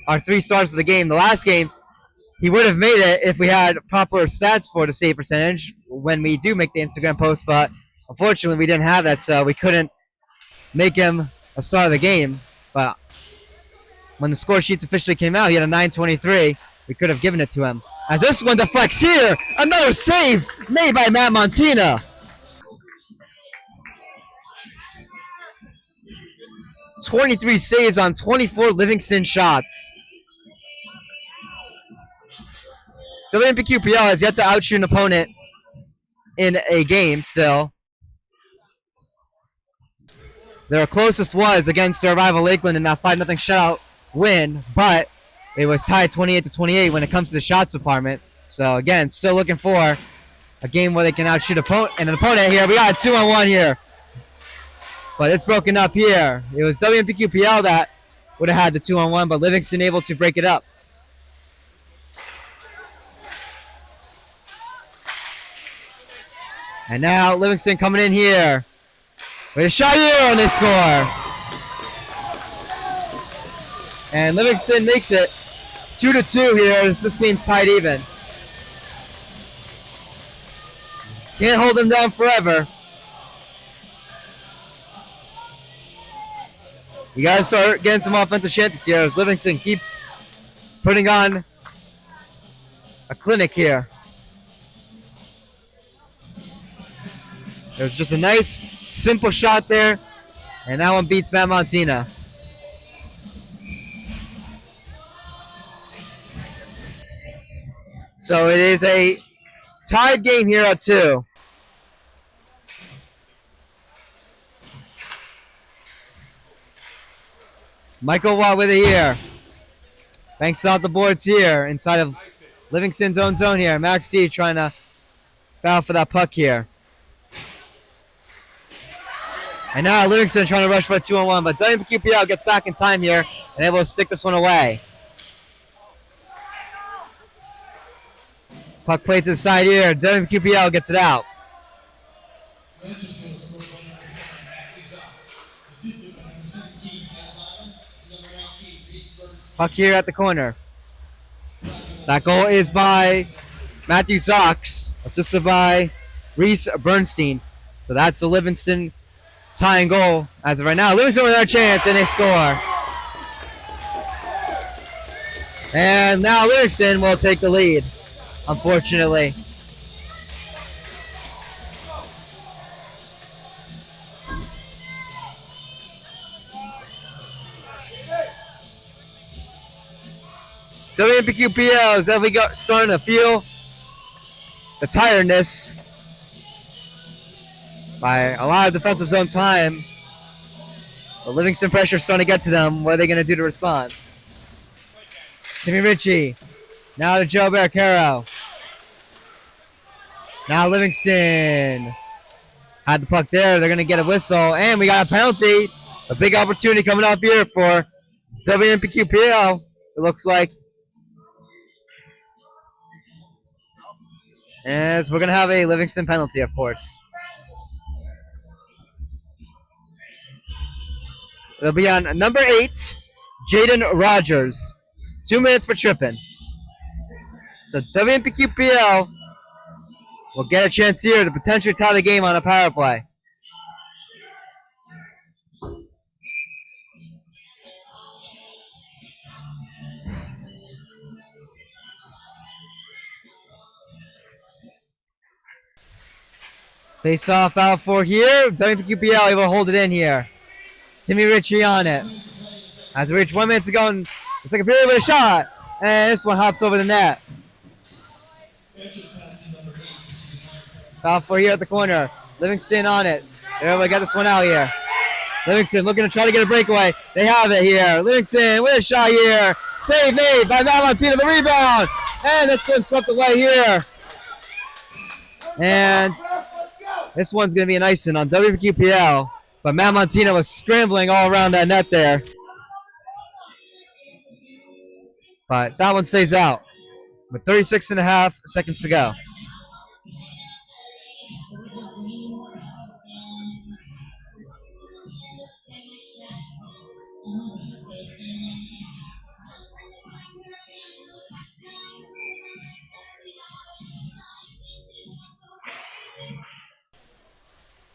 our 3 stars of the game. The last game, he would have made it if we had proper stats for the save percentage when we do make the Instagram post, but unfortunately we didn't have that, so we couldn't make him a star of the game. But when the score sheets officially came out, he had a 923. We could have given it to him. As this one deflects here, another save made by Matt Montina. 23 saves on 24 Livingston shots. WMPQPL has yet to outshoot an opponent in a game still. Their closest was against their rival Lakeland in that 5-0 shutout win, but it was tied 28-28 when it comes to the shots department. So again, still looking for a game where they can outshoot an opponent here. We got a 2-on-1 here, but it's broken up here. It was WMPQPL that would have had the 2-on-1, but Livingston able to break it up. And now Livingston coming in here with a shot here, and they score. And Livingston makes it 2-2 here as this game's tied even. Can't hold them down forever. You gotta start getting some offensive chances here as Livingston keeps putting on a clinic here. There's just a nice, simple shot there, and that one beats Matt Montina. So it is a tied game here at 2. Michael Watt with it here. Banks out the boards here inside of Livingston's own zone here. Max D trying to battle for that puck here. And now Livingston trying to rush for a 2-on-1, but WMPQPL gets back in time here and able to stick this one away. Puck played to the side here. WMPQPL gets it out. Puck here at the corner. That goal is by Matthew Zox, assisted by Reese Bernstein. So that's the Livingston tying goal as of right now. Livingston with their chance and they score. And now Livingston will take the lead, unfortunately. WMPQPL is definitely starting to feel the tiredness by a lot of defensive zone time. The Livingston pressure is starting to get to them. What are they going to do to respond? Timmy Ritchie. Now to Joe Barricaro. Now Livingston had the puck there. They're going to get a whistle. And we got a penalty. A big opportunity coming up here for WMPQPL. It looks like. As we're going to have a Livingston penalty, of course. It'll be on number 8, Jaden Rogers. 2 minutes for tripping. So WMPQPL will get a chance here to potentially tie the game on a power play. Face off battle for here. WMPQPL able to hold it in here. Timmy Ritchie on it. As we reach 1 minute to go in the second period with a shot. And this one hops over the net. Battle for here at the corner. Livingston on it. They're able to get this one out here. Livingston looking to try to get a breakaway. They have it here. Livingston with a shot here. Save made by Matt Montina. The rebound. And this one swept away here. And this one's going to be an icing on WPQPL. But Matt Montina was scrambling all around that net there. But that one stays out with 36.5 seconds to go.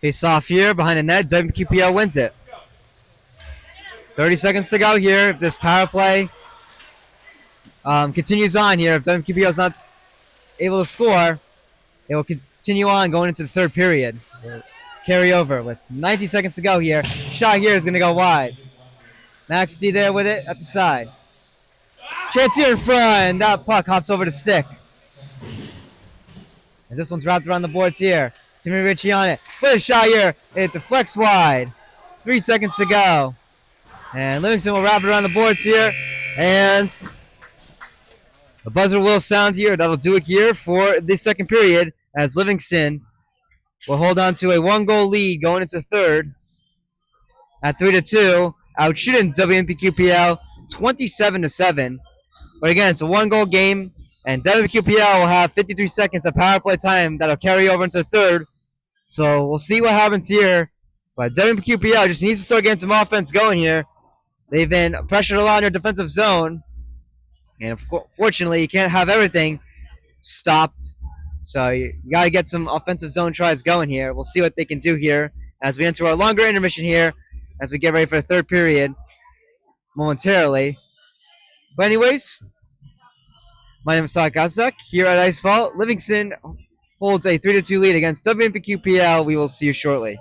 Face off here behind the net. WQPL wins it. 30 seconds to go here. If this power play continues on here, if WQPL is not able to score, it will continue on going into the third period. Carry over with 90 seconds to go here. Shot here is going to go wide. Max D there with it at the side. Chance here in front. That puck hops over the stick. And this one's wrapped around the boards here. Timmy Ritchie on it. With a shot here. It deflects wide. 3 seconds to go. And Livingston will wrap it around the boards here. And the buzzer will sound here. That'll do it here for the second period as Livingston will hold on to a 1-goal lead going into third at 3-2. Outshooting WMPQPL 27-7. But again, it's a 1-goal game. And WQPL will have 53 seconds of power play time that'll carry over into third. So we'll see what happens here. But WQPL just needs to start getting some offense going here. They've been pressured a lot in their defensive zone. And fortunately, you can't have everything stopped. So you got to get some offensive zone tries going here. We'll see what they can do here as we enter our longer intermission here as we get ready for the third period momentarily. But anyways, my name is Todd Kazak here at Ice Vault. Livingston holds a 3-2 lead against WMPQPL. We will see you shortly.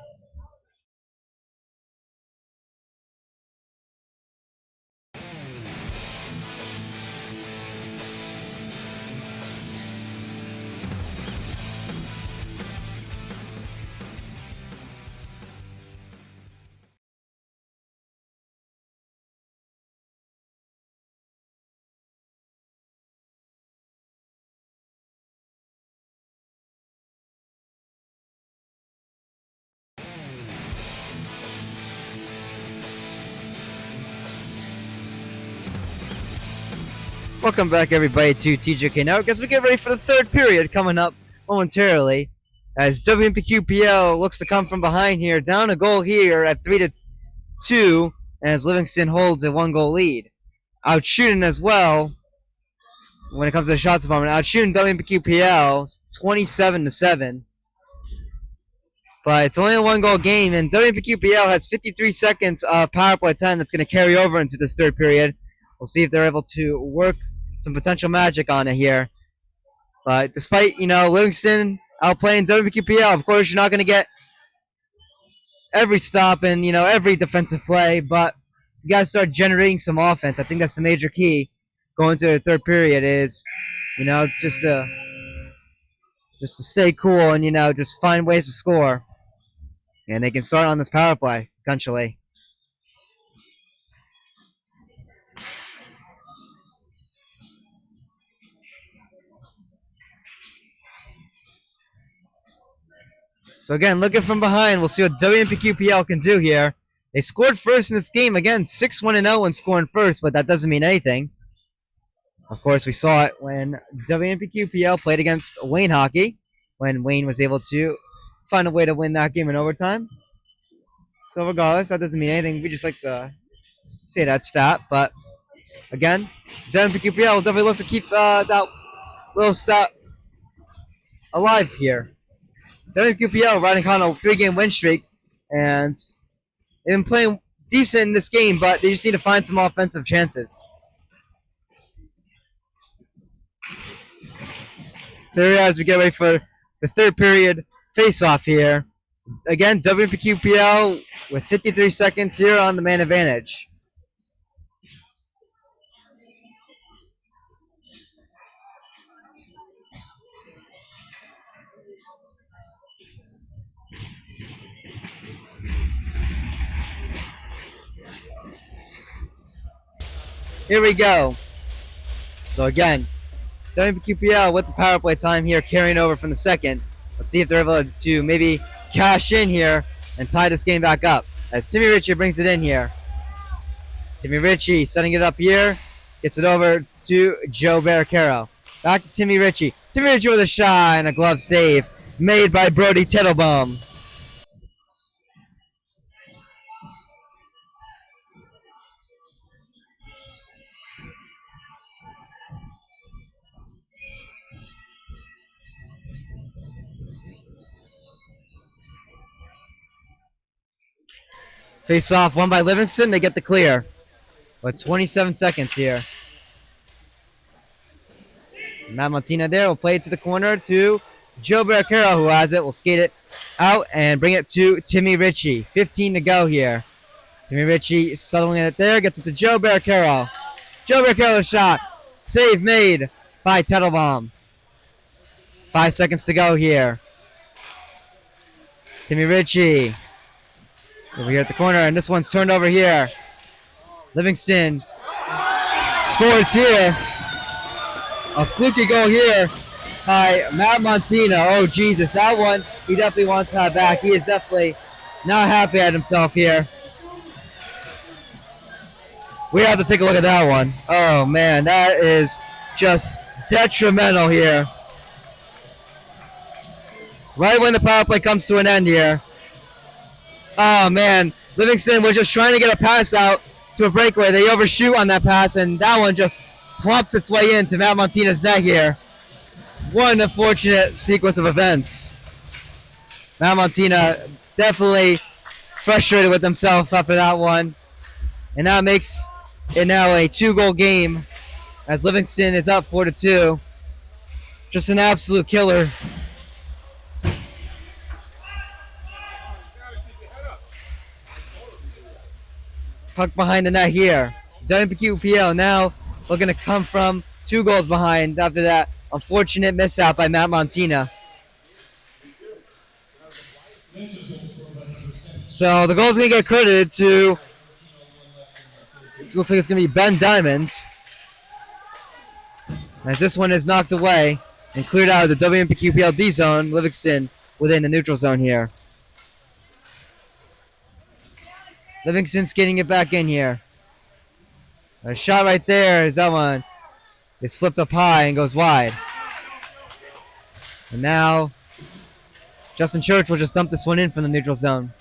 Welcome back, everybody, to TJK Network as we get ready for the third period coming up momentarily. As WMPQPL looks to come from behind here, down a goal here at 3-2, as Livingston holds a 1-goal lead. out shooting as well when it comes to the shots department. Out shooting WMPQPL 27-7. But it's only a 1-goal game, and WMPQPL has 53 seconds of power play time that's going to carry over into this third period. We'll see if they're able to work some potential magic on it here. But despite, Livingston outplaying WMPQPL, of course, you're not going to get every stop and, every defensive play, but you got to start generating some offense. I think that's the major key going to the third period is, it's just to stay cool and, just find ways to score. And they can start on this power play, potentially. So again, looking from behind, we'll see what WMPQPL can do here. They scored first in this game. Again, 6-1-0 when scoring first, but that doesn't mean anything. Of course, we saw it when WMPQPL played against Wayne Hockey, when Wayne was able to find a way to win that game in overtime. So regardless, that doesn't mean anything. We just like to say that stat. But again, WMPQPL will definitely look to keep that little stat alive here. WMPQPL riding on a 3-game win streak, and they've been playing decent in this game, but they just need to find some offensive chances. So here as we get ready for the third period face-off here. Again, WMPQPL with 53 seconds here on the man advantage. Here we go. So again, WMPQPL with the power play time here carrying over from the second. Let's see if they're able to maybe cash in here and tie this game back up. As Timmy Ritchie brings it in here. Timmy Ritchie setting it up here. Gets it over to Joe Barricaro. Back to Timmy Ritchie. Timmy Ritchie with a shot and a glove save made by Brody Tittlebaum. Face off won by Livingston. They get the clear. With 27 seconds here. Matt Montina there will play it to the corner to Joe Barricaro, who has it. Will skate it out and bring it to Timmy Ritchie. 15 to go here. Timmy Ritchie settling it there. Gets it to Joe Barricaro. Joe Barricaro shot. Save made by Tettlebaum. 5 seconds to go here. Timmy Ritchie. Over here at the corner, and this one's turned over here. Livingston scores here. A fluky goal here by Matt Montina. Oh, Jesus, that one he definitely wants to have back. He is definitely not happy at himself here. We have to take a look at that one. Oh, man, that is just detrimental here. Right when the power play comes to an end here. Oh, man. Livingston was just trying to get a pass out to a breakaway. They overshoot on that pass, and that one just plumps its way into Matt Montina's net here. What an unfortunate sequence of events. Matt Montina definitely frustrated with himself after that one. And that makes it now a 2-goal game as Livingston is up 4-2. Just an absolute killer. Puck behind the net here. WMPQPL now looking to come from 2 goals behind after that unfortunate mishap by Matt Montina. So the goal's going to get credited to, it looks like it's going to be Ben Diamond. As this one is knocked away and cleared out of the WMPQPL D zone, Livingston within the neutral zone here. Livingston skating it back in here. A shot right there is that one. It's flipped up high and goes wide. And now Justin Church will just dump this one in from the neutral zone.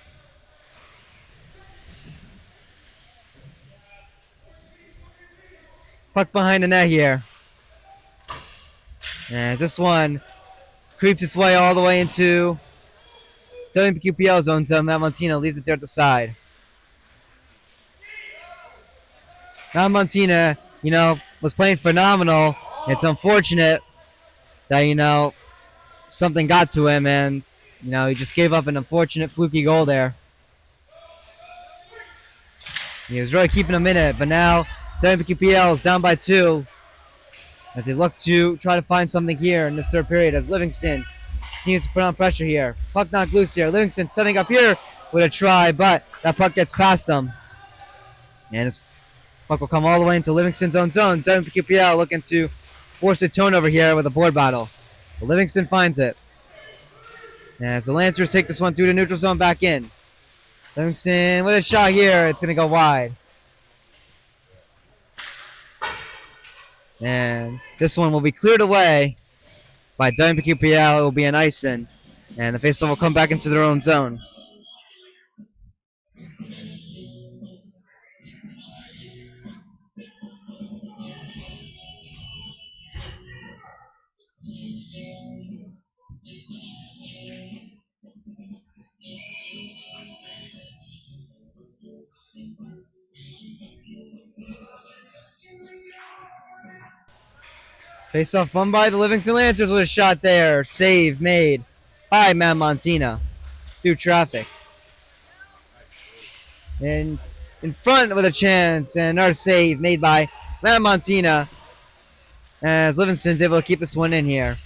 Puck behind the net here. As this one creeps its way all the way into WMPQPL zone, so Matt Montina leaves it there at the side. Matt Montina, was playing phenomenal. It's unfortunate that, something got to him and, he just gave up an unfortunate fluky goal there. He was really keeping him in it, but now WMPQPL is down by 2 as they look to try to find something here in this third period as Livingston continues to put on pressure here. Puck knocked loose here. Livingston setting up here with a try, but that puck gets past them. And this puck will come all the way into Livingston's own zone. WMPQPL looking to force a turnover here with a board battle. But Livingston finds it. As the Lancers take this one through the neutral zone back in. Livingston with a shot here. It's going to go wide. And this one will be cleared away by WMPQPL. It will be an icing. And the faceoff will come back into their own zone. Face-off won by the Livingston Lancers with a shot there. Save made by Matt Montina through traffic. And in front with a chance, and another save made by Matt Montina as Livingston's able to keep this one in here.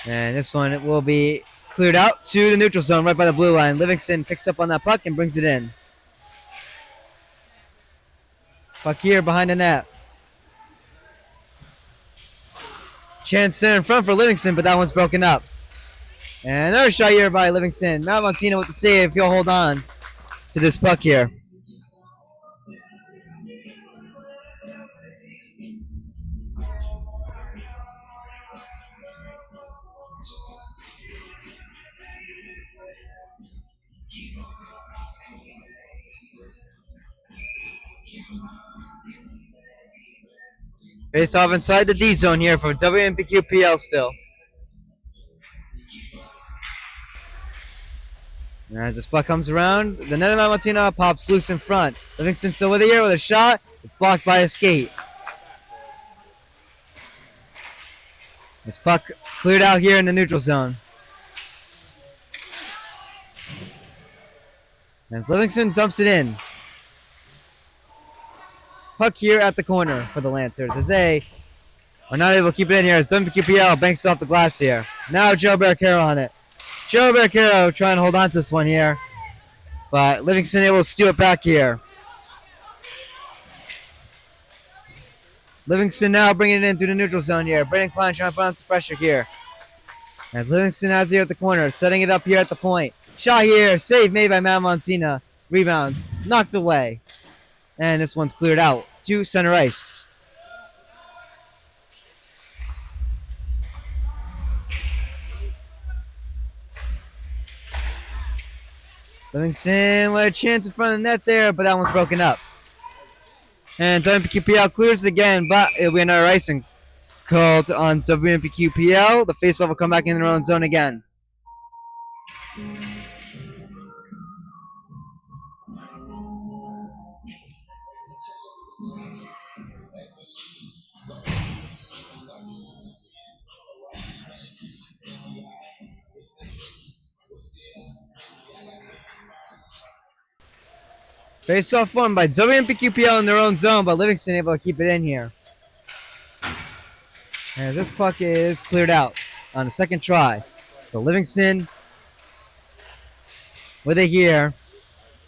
And this one will be cleared out to the neutral zone right by the blue line. Livingston picks up on that puck and brings it in. Puck here behind the net. Chance there in front for Livingston, but that one's broken up. And another shot here by Livingston. Matt Montina with the save. He'll hold on to this puck here. Face off inside the D zone here for WMPQPL still. And as this puck comes around, the net of Matt Montina pops loose in front. Livingston still with it here with a shot. It's blocked by a skate. This puck cleared out here in the neutral zone. As Livingston dumps it in. Puck here at the corner for the Lancers as they are not able to keep it in here as WMPQPL banks off the glass here. Now Joe Barricaro on it. Joe Barricaro trying to hold on to this one here, but Livingston able to steal it back here. Livingston now bringing it in through the neutral zone here. Brandon Klein trying to put on some pressure here. As Livingston has it here at the corner, setting it up here at the point. Shot here, save made by Matt Montina. Rebound, knocked away. And this one's cleared out to center ice. Livingston with a chance in front of the net there, but that one's broken up. And WMPQPL clears it again, but it'll be another icing called on WMPQPL. The faceoff will come back in their own zone again. Face-off won by WMPQPL in their own zone, but Livingston able to keep it in here. As this puck is cleared out on the second try. So Livingston with it here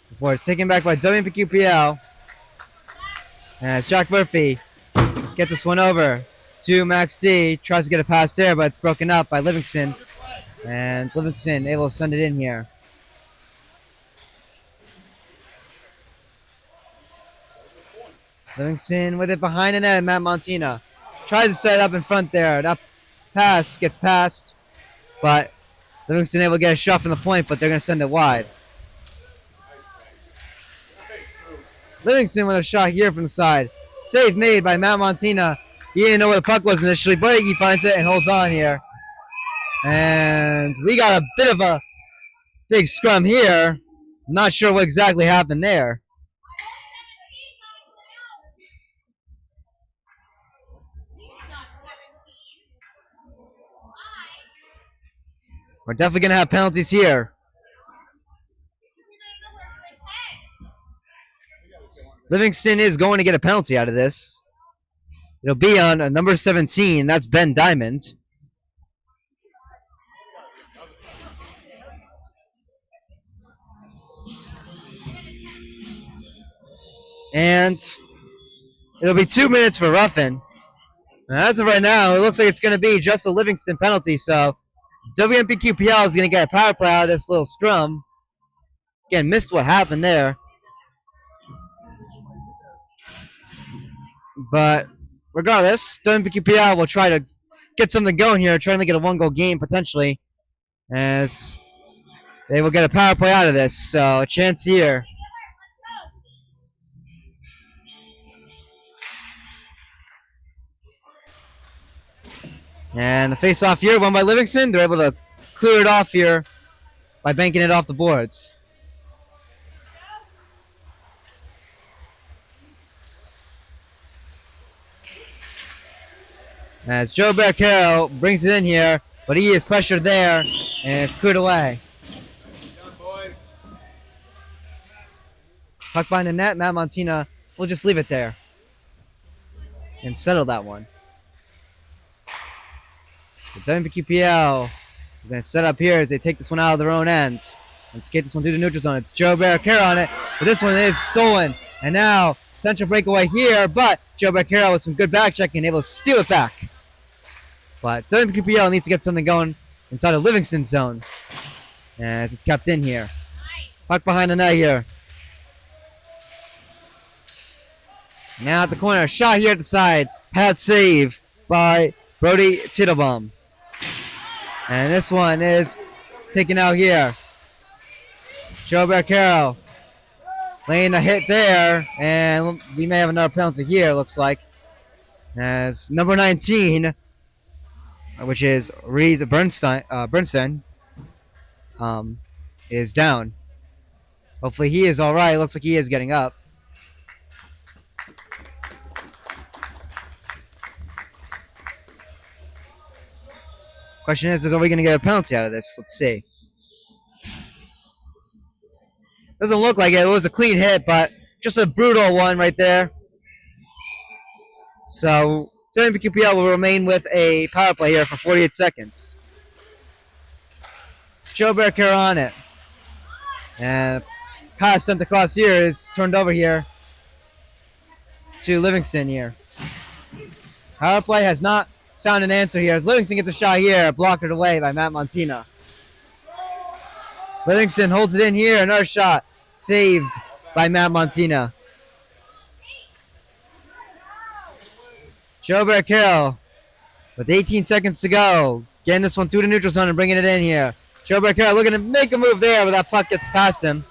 before it's taken back by WMPQPL. As Jack Murphy gets this one over to Max D. Tries to get a pass there, but it's broken up by Livingston. And Livingston able to send it in here. Livingston with it behind the net. Matt Montina tries to set it up in front there. That pass gets passed, but Livingston able to get a shot from the point, but they're going to send it wide. Livingston with a shot here from the side. Save made by Matt Montina. He didn't know where the puck was initially, but he finds it and holds on here. And we got a bit of a big scrum here. I'm not sure what exactly happened there. We're definitely going to have penalties here. Livingston is going to get a penalty out of this. It'll be on number 17. That's Ben Diamond. And it'll be 2 minutes for roughing. And as of right now, it looks like it's going to be just a Livingston penalty. So WMPQPL is going to get a power play out of this little scrum. Again, missed what happened there. But regardless, WMPQPL will try to get something going here, trying to get a one-goal game potentially, as they will get a power play out of this. So a chance here. And the face-off here won by Livingston. They're able to clear it off here by banking it off the boards. As Joe Barcaro brings it in here, but he is pressured there, and it's cleared away. Puck behind the net, Matt Montina will just leave it there and settle that one. So WMPQPL are going to set up here as they take this one out of their own end and skate this one through the neutral zone. It's Joe Barcaro on it, but this one is stolen. And now, potential breakaway here, but Joe Barcaro with some good back checking, able to steal it back. But WMPQPL needs to get something going inside of Livingston's zone as it's kept in here. Puck behind the net here. Now at the corner, shot here at the side. Pad save by Brody Tittlebum. And this one is taken out here. Joe Barcaro laying a hit there, and we may have another penalty here, looks like. As number 19, which is Reese Bernstein, is down. Hopefully he is all right. Looks like he is getting up. Question is are we going to get a penalty out of this? Let's see. Doesn't look like it. It was a clean hit, but just a brutal one right there. So WMPQPL will remain with a power play here for 48 seconds. Joe Barcaro on it. And pass sent across here is turned over here to Livingston here. Power play has not found an answer here as Livingston gets a shot here, blocked away by Matt Montina. Livingston holds it in here, another shot saved by Matt Montina. Joe Barcaro with 18 seconds to go, getting this one through the neutral zone and bringing it in here. Joe Barcaro looking to make a move there, but that puck gets past him.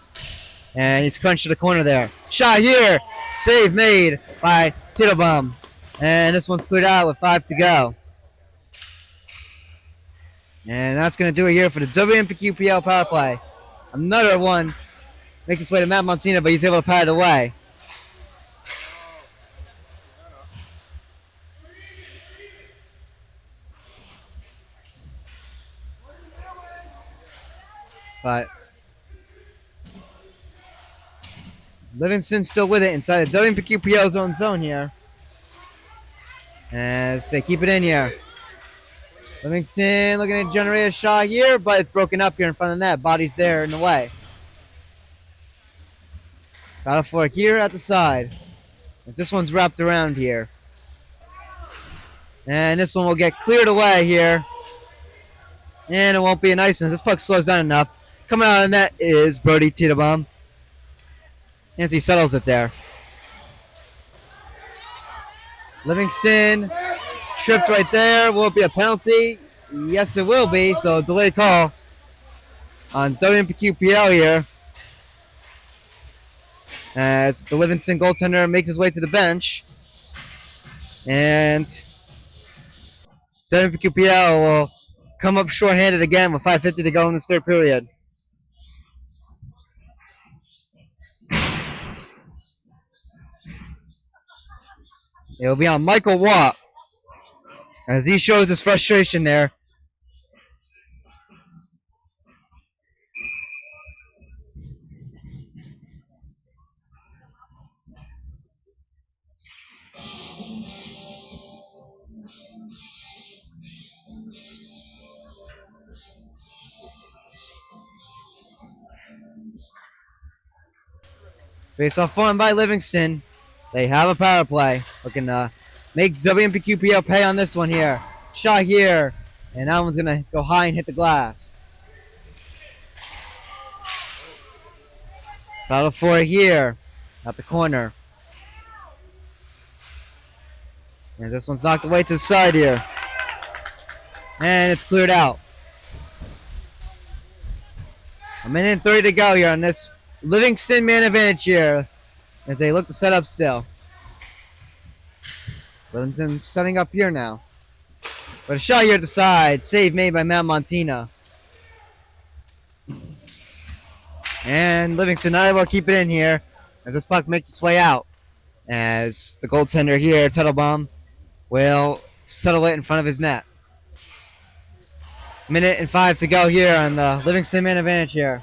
And he's crunched to the corner there. Shot here, save made by Tittlebum. And this one's cleared out with 5 to go. And that's going to do it here for the WMPQPL power play. Another one makes its way to Matt Montina, but he's able to pat it away. But Livingston still with it inside the WMPQPL's own zone here. As they keep it in here. Livingston looking to generate a shot here, but it's broken up here in front of the net. Body's there in the way. Battle for it here at the side. As this one's wrapped around here. And this one will get cleared away here. And it won't be a nice one. This puck slows down enough. Coming out of the net is Brody Tittlebum. As he settles it there. Livingston tripped right there. Will it be a penalty? Yes, it will be. So delayed call on WMPQPL here, as the Livingston goaltender makes his way to the bench. And WMPQPL will come up shorthanded again with 5:50 to go in this third period. It'll be on Michael Watt as he shows his frustration there. Face-off won by Livingston. They have a power play. Looking to make WMPQPL pay on this one here. Shot here. And that one's going to go high and hit the glass. Battle for it here at the corner. And this one's knocked away to the side here. And it's cleared out. A minute and 30 to go here on this Livingston man advantage here as they look to set up still. Livingston setting up here now. But a shot here at the side. Save made by Matt Montina. And Livingston not able to keep it in here as this puck makes its way out. As the goaltender here, Teitelbaum, will settle it in front of his net. Minute and 5 to go here on the Livingston man advantage here.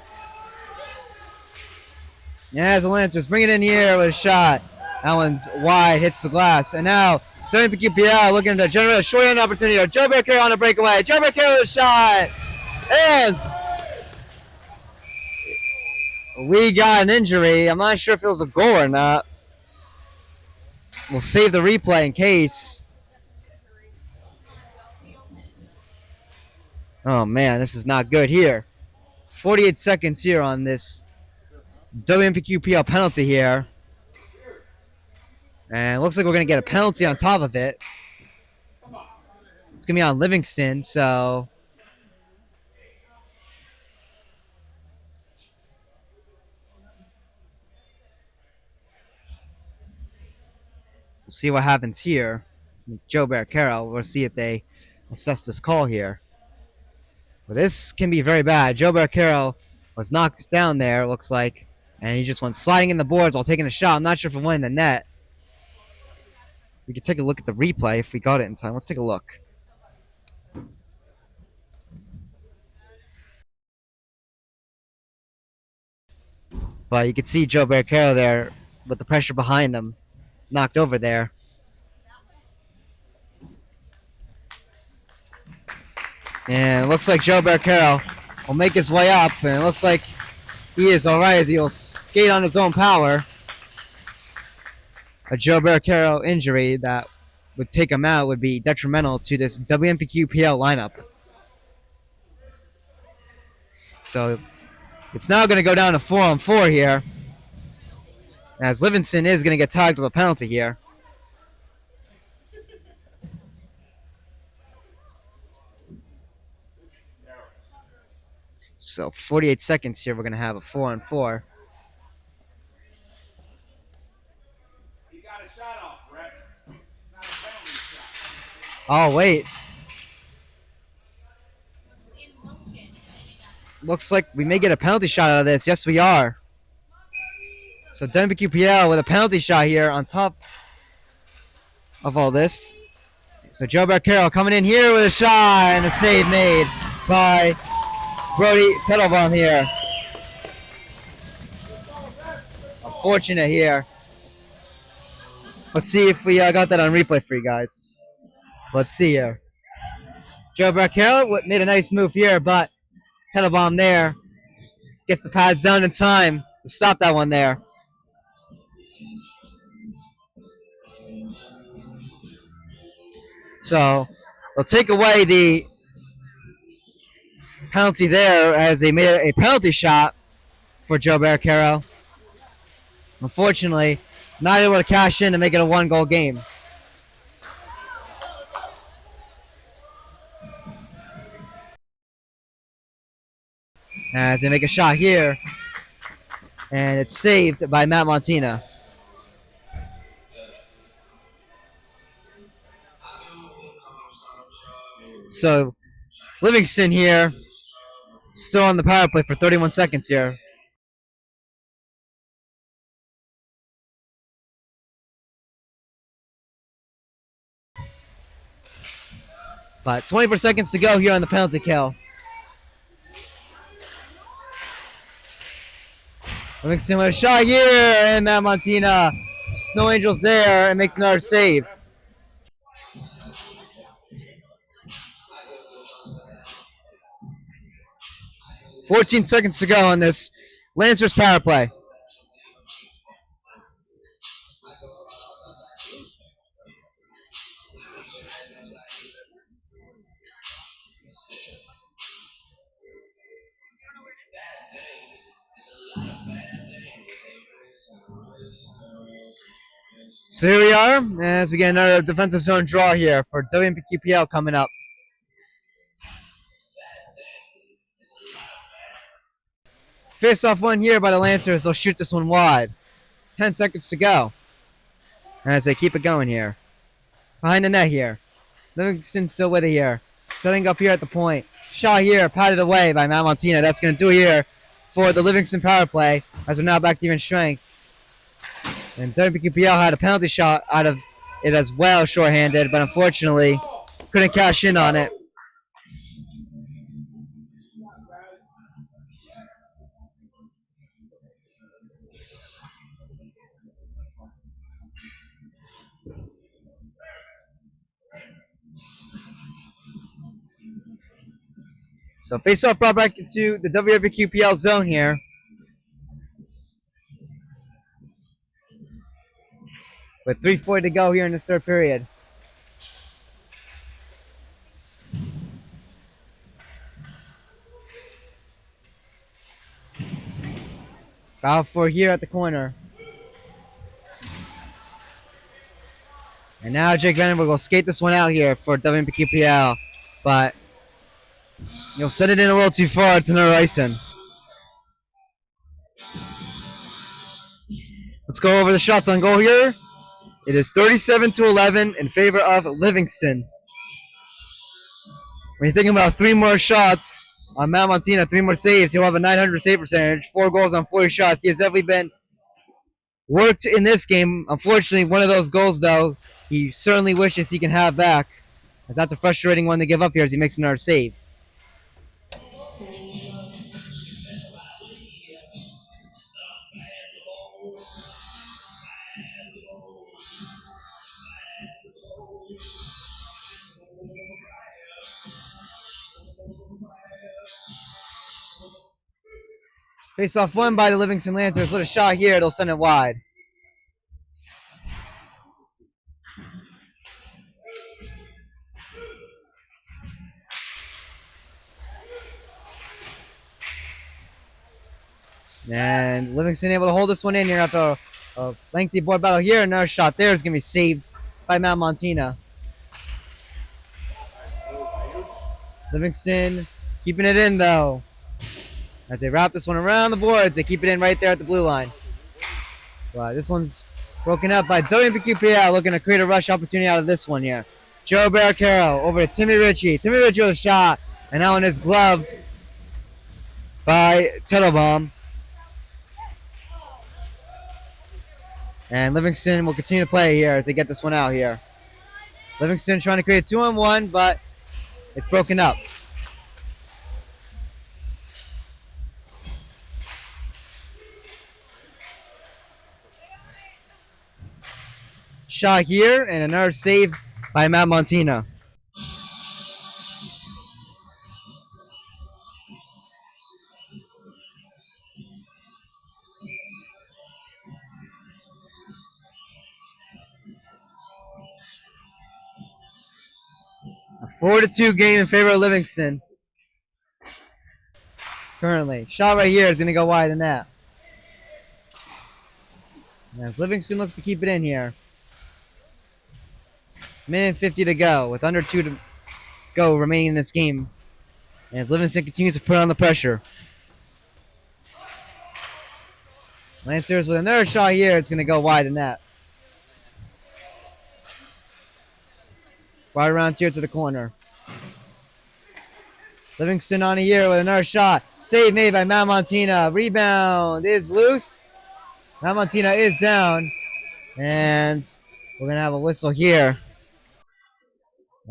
Yeah, as the Lancers bring it in here with a shot. That one's wide, hits the glass. And now WMPQPL looking to generate a short-hand opportunity. Joe Bearcare on a breakaway. Joe Bearcare with a shot. And we got an injury. I'm not sure if it was a goal or not. We'll save the replay in case. Oh, man, this is not good here. 48 seconds here on this WMPQPL penalty here. And it looks like we're going to get a penalty on top of it. It's going to be on Livingston, so we'll see what happens here. Joe Bearcaro, we'll see if they assess this call here. But this can be very bad. Joe Bearcaro was knocked down there, it looks like, and he just went sliding in the boards while taking a shot. I'm not sure if it went in the net. We could take a look at the replay if we got it in time. Let's take a look. But you can see Joe Bearcaro there with the pressure behind him, knocked over there. And it looks like Joe Bearcaro will make his way up, and it looks like he is all right as he'll skate on his own power. A Joe Bearcaro injury that would take him out would be detrimental to this WMPQPL lineup. So it's now going to go down to 4-on-4 here, as Livingston is going to get tagged with a penalty here. So 48 seconds here, we're going to have a 4-on-4. You got a shot off, Brett. Not a penalty shot. Oh, wait. Looks like we may get a penalty shot out of this. Yes, we are. So WMPQPL with a penalty shot here on top of all this. So Joe Bearcaro coming in here with a shot and a save made by Brody Teitelbaum here. Unfortunate here. Let's see if we got that on replay for you guys. So let's see here. Joe Bearcaro made a nice move here, but Teitelbaum there gets the pads down in time to stop that one there. So they'll take away the penalty there as they made a penalty shot for Joe Bearcaro. Unfortunately, not able to cash in to make it a 1-goal game. as they make a shot here, and it's saved by Matt Montina. So Livingston here, still on the power play for 31 seconds here. But 24 seconds to go here on the penalty kill. Livingston with a shot here, and Matt Montina, Snow Angels there, and makes another save. "14 seconds to go on this Lancers power play. So here we are, as we get another defensive zone draw here for WMPQPL coming up. Face-off one here by the Lancers. They'll shoot this one wide. 10 seconds to go as they keep it going here. Behind the net here. Livingston still with it here. Setting up here at the point. Shot here, patted away by Matt Montina. That's going to do it here for the Livingston power play as we're now back to even strength. And WMPQPL had a penalty shot out of it as well, shorthanded, but unfortunately couldn't cash in on it. So face-off brought back into the WMPQPL zone here. With 3:40 to go here in this third period. Foul for here at the corner. And now Jake Vandenberg will skate this one out here for WMPQPL. But you'll send it in a little too far. It's another icing. Let's go over the shots on goal here. It is 37-11 in favor of Livingston. When you're thinking about 3 more shots on Matt Montina, 3 more saves, he'll have a 900 save percentage, 4 goals on 40 shots. He has definitely been worked in this game. Unfortunately, one of those goals, though, he certainly wishes he can have back. As that's a frustrating one to give up here as he makes another save. Face-off won by the Livingston Lancers. With a shot here, they'll send it wide. And Livingston able to hold this one in here after a lengthy board battle here. Another shot there is going to be saved by Matt Montina. Livingston keeping it in, though. As they wrap this one around the boards, they keep it in right there at the blue line. But this one's broken up by WMPQPL, looking to create a rush opportunity out of this one here. Joe Barricaro over to Timmy Ritchie. Timmy Ritchie with a shot, and that one is gloved by Tettlebaum. And Livingston will continue to play here as they get this one out here. Livingston trying to create a 2-on-1, but it's broken up. Shot here, and another save by Matt Montina. A 4-2 game in favor of Livingston. Currently. Shot right here is going to go wide in that. As Livingston looks to keep it in here. Minute 50 to go with under 2 to go remaining in this game. As Livingston continues to put on the pressure. Lancers with another shot here. It's going to go wide in that. Right around here to the corner. Livingston on here with another shot. Save made by Matt Montina. Rebound is loose. Matt Montina is down. And we're going to have a whistle here.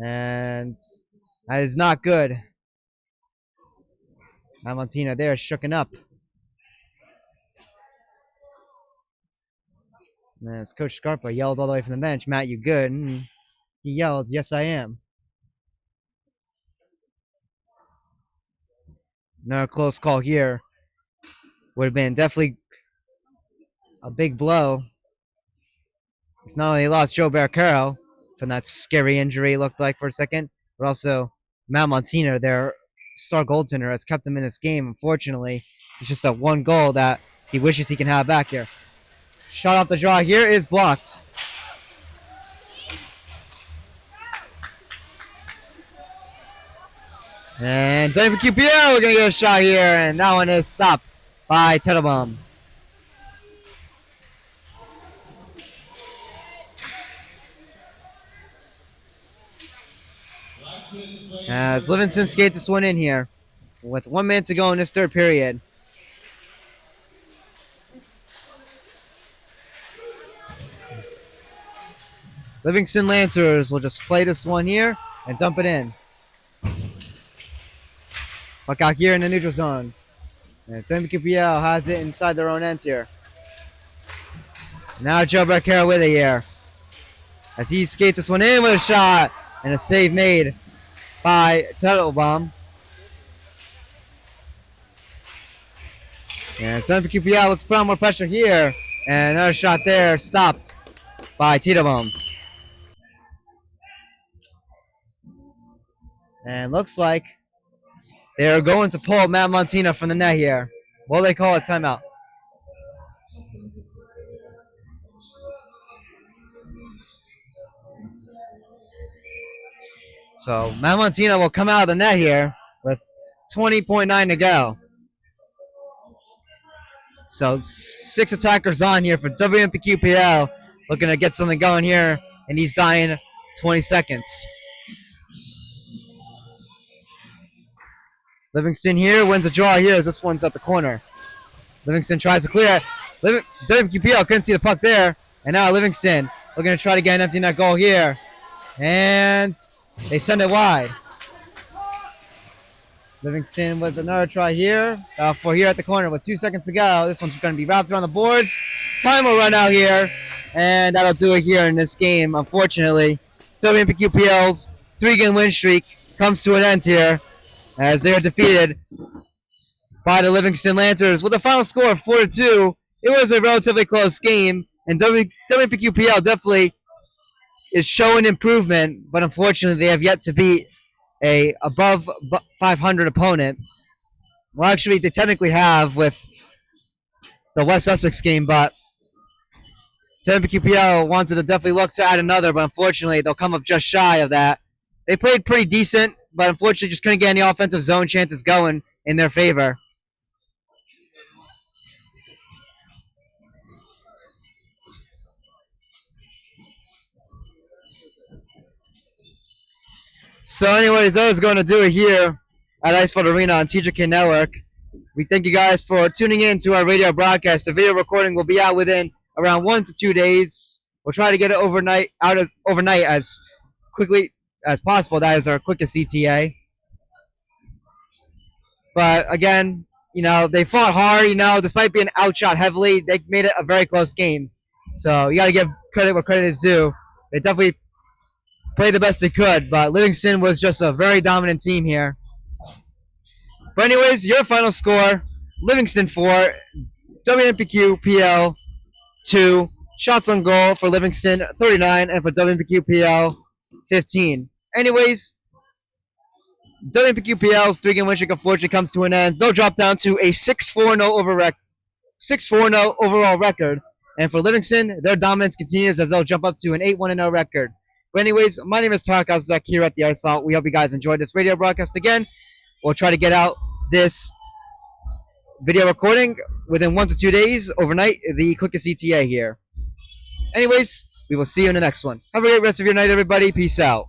And that is not good. Matt Montina there shooken up. And as Coach Scarpa yelled all the way from the bench, Matt, you good? And he yelled, yes, I am. Another close call here. Would have been definitely a big blow. If not only lost Joe Barcaro from that scary injury it looked like for a second, but also Matt Montina, their star goaltender, has kept him in this game. Unfortunately, it's just that one goal that he wishes he can have back here. Shot off the draw here is blocked. And WMPQPL, we're going to get a shot here, and that one is stopped by Tettlebaum. As Livingston skates this one in here with 1 minute to go in this third period. Livingston Lancers will just play this one here and dump it in. Puck out here in the neutral zone. And WMPQPL has it inside their own end here. Now Joe Barcaro with it here. As he skates this one in with a shot. And a save made by Tettlebaum. And WMPQPL looks to put on more pressure here. And another shot there stopped by Tettlebaum. And looks like they're going to pull Matt Montina from the net here. Will they call a timeout? So Matt Montina will come out of the net here with 20.9 to go. So 6 attackers on here for WMPQPL, looking to get something going here, and he's dying 20 seconds. Livingston here wins a draw here as this one's at the corner. Livingston tries to clear it. WMPQPL couldn't see the puck there, and now Livingston looking to try to get an empty net goal here. And they send it wide. Livingston with another try here. For here at the corner with 2 seconds to go. This one's going to be wrapped around the boards. Time will run out here. And that'll do it here in this game, unfortunately. WMPQPL's 3-game win streak comes to an end here as they are defeated by the Livingston Lancers with a final score of 4-2. It was a relatively close game, and WMPQPL definitely is showing improvement, but unfortunately they have yet to beat a above 500 opponent. Well, actually, they technically have with the West Sussex game, but WMPQPL wanted to definitely look to add another, but unfortunately they'll come up just shy of that. They played pretty decent, but unfortunately just couldn't get any offensive zone chances going in their favor. So anyways, that was going to do it here at Icefield Arena on TJK Network. We thank you guys for tuning in to our radio broadcast. The video recording will be out within around 1 to 2 days. We'll try to get it overnight as quickly as possible. That is our quickest ETA. But again, they fought hard, despite being outshot heavily, they made it a very close game. So you got to give credit where credit is due. They definitely played the best they could, but Livingston was just a very dominant team here. But anyways, your final score, Livingston 4, WMPQPL 2, shots on goal for Livingston 39, and for WMPQPL 15. Anyways, WMPQPL's 3-game win streak unfortunately comes to an end. They'll drop down to a 6-4-0 overall record. And for Livingston, their dominance continues as they'll jump up to an 8-1-0 record. But anyways, my name is Tarek Azizak here at the Ice Vault. We hope you guys enjoyed this radio broadcast again. We'll try to get out this video recording within 1 to 2 days, overnight, the quickest ETA here. Anyways, we will see you in the next one. Have a great rest of your night, everybody. Peace out.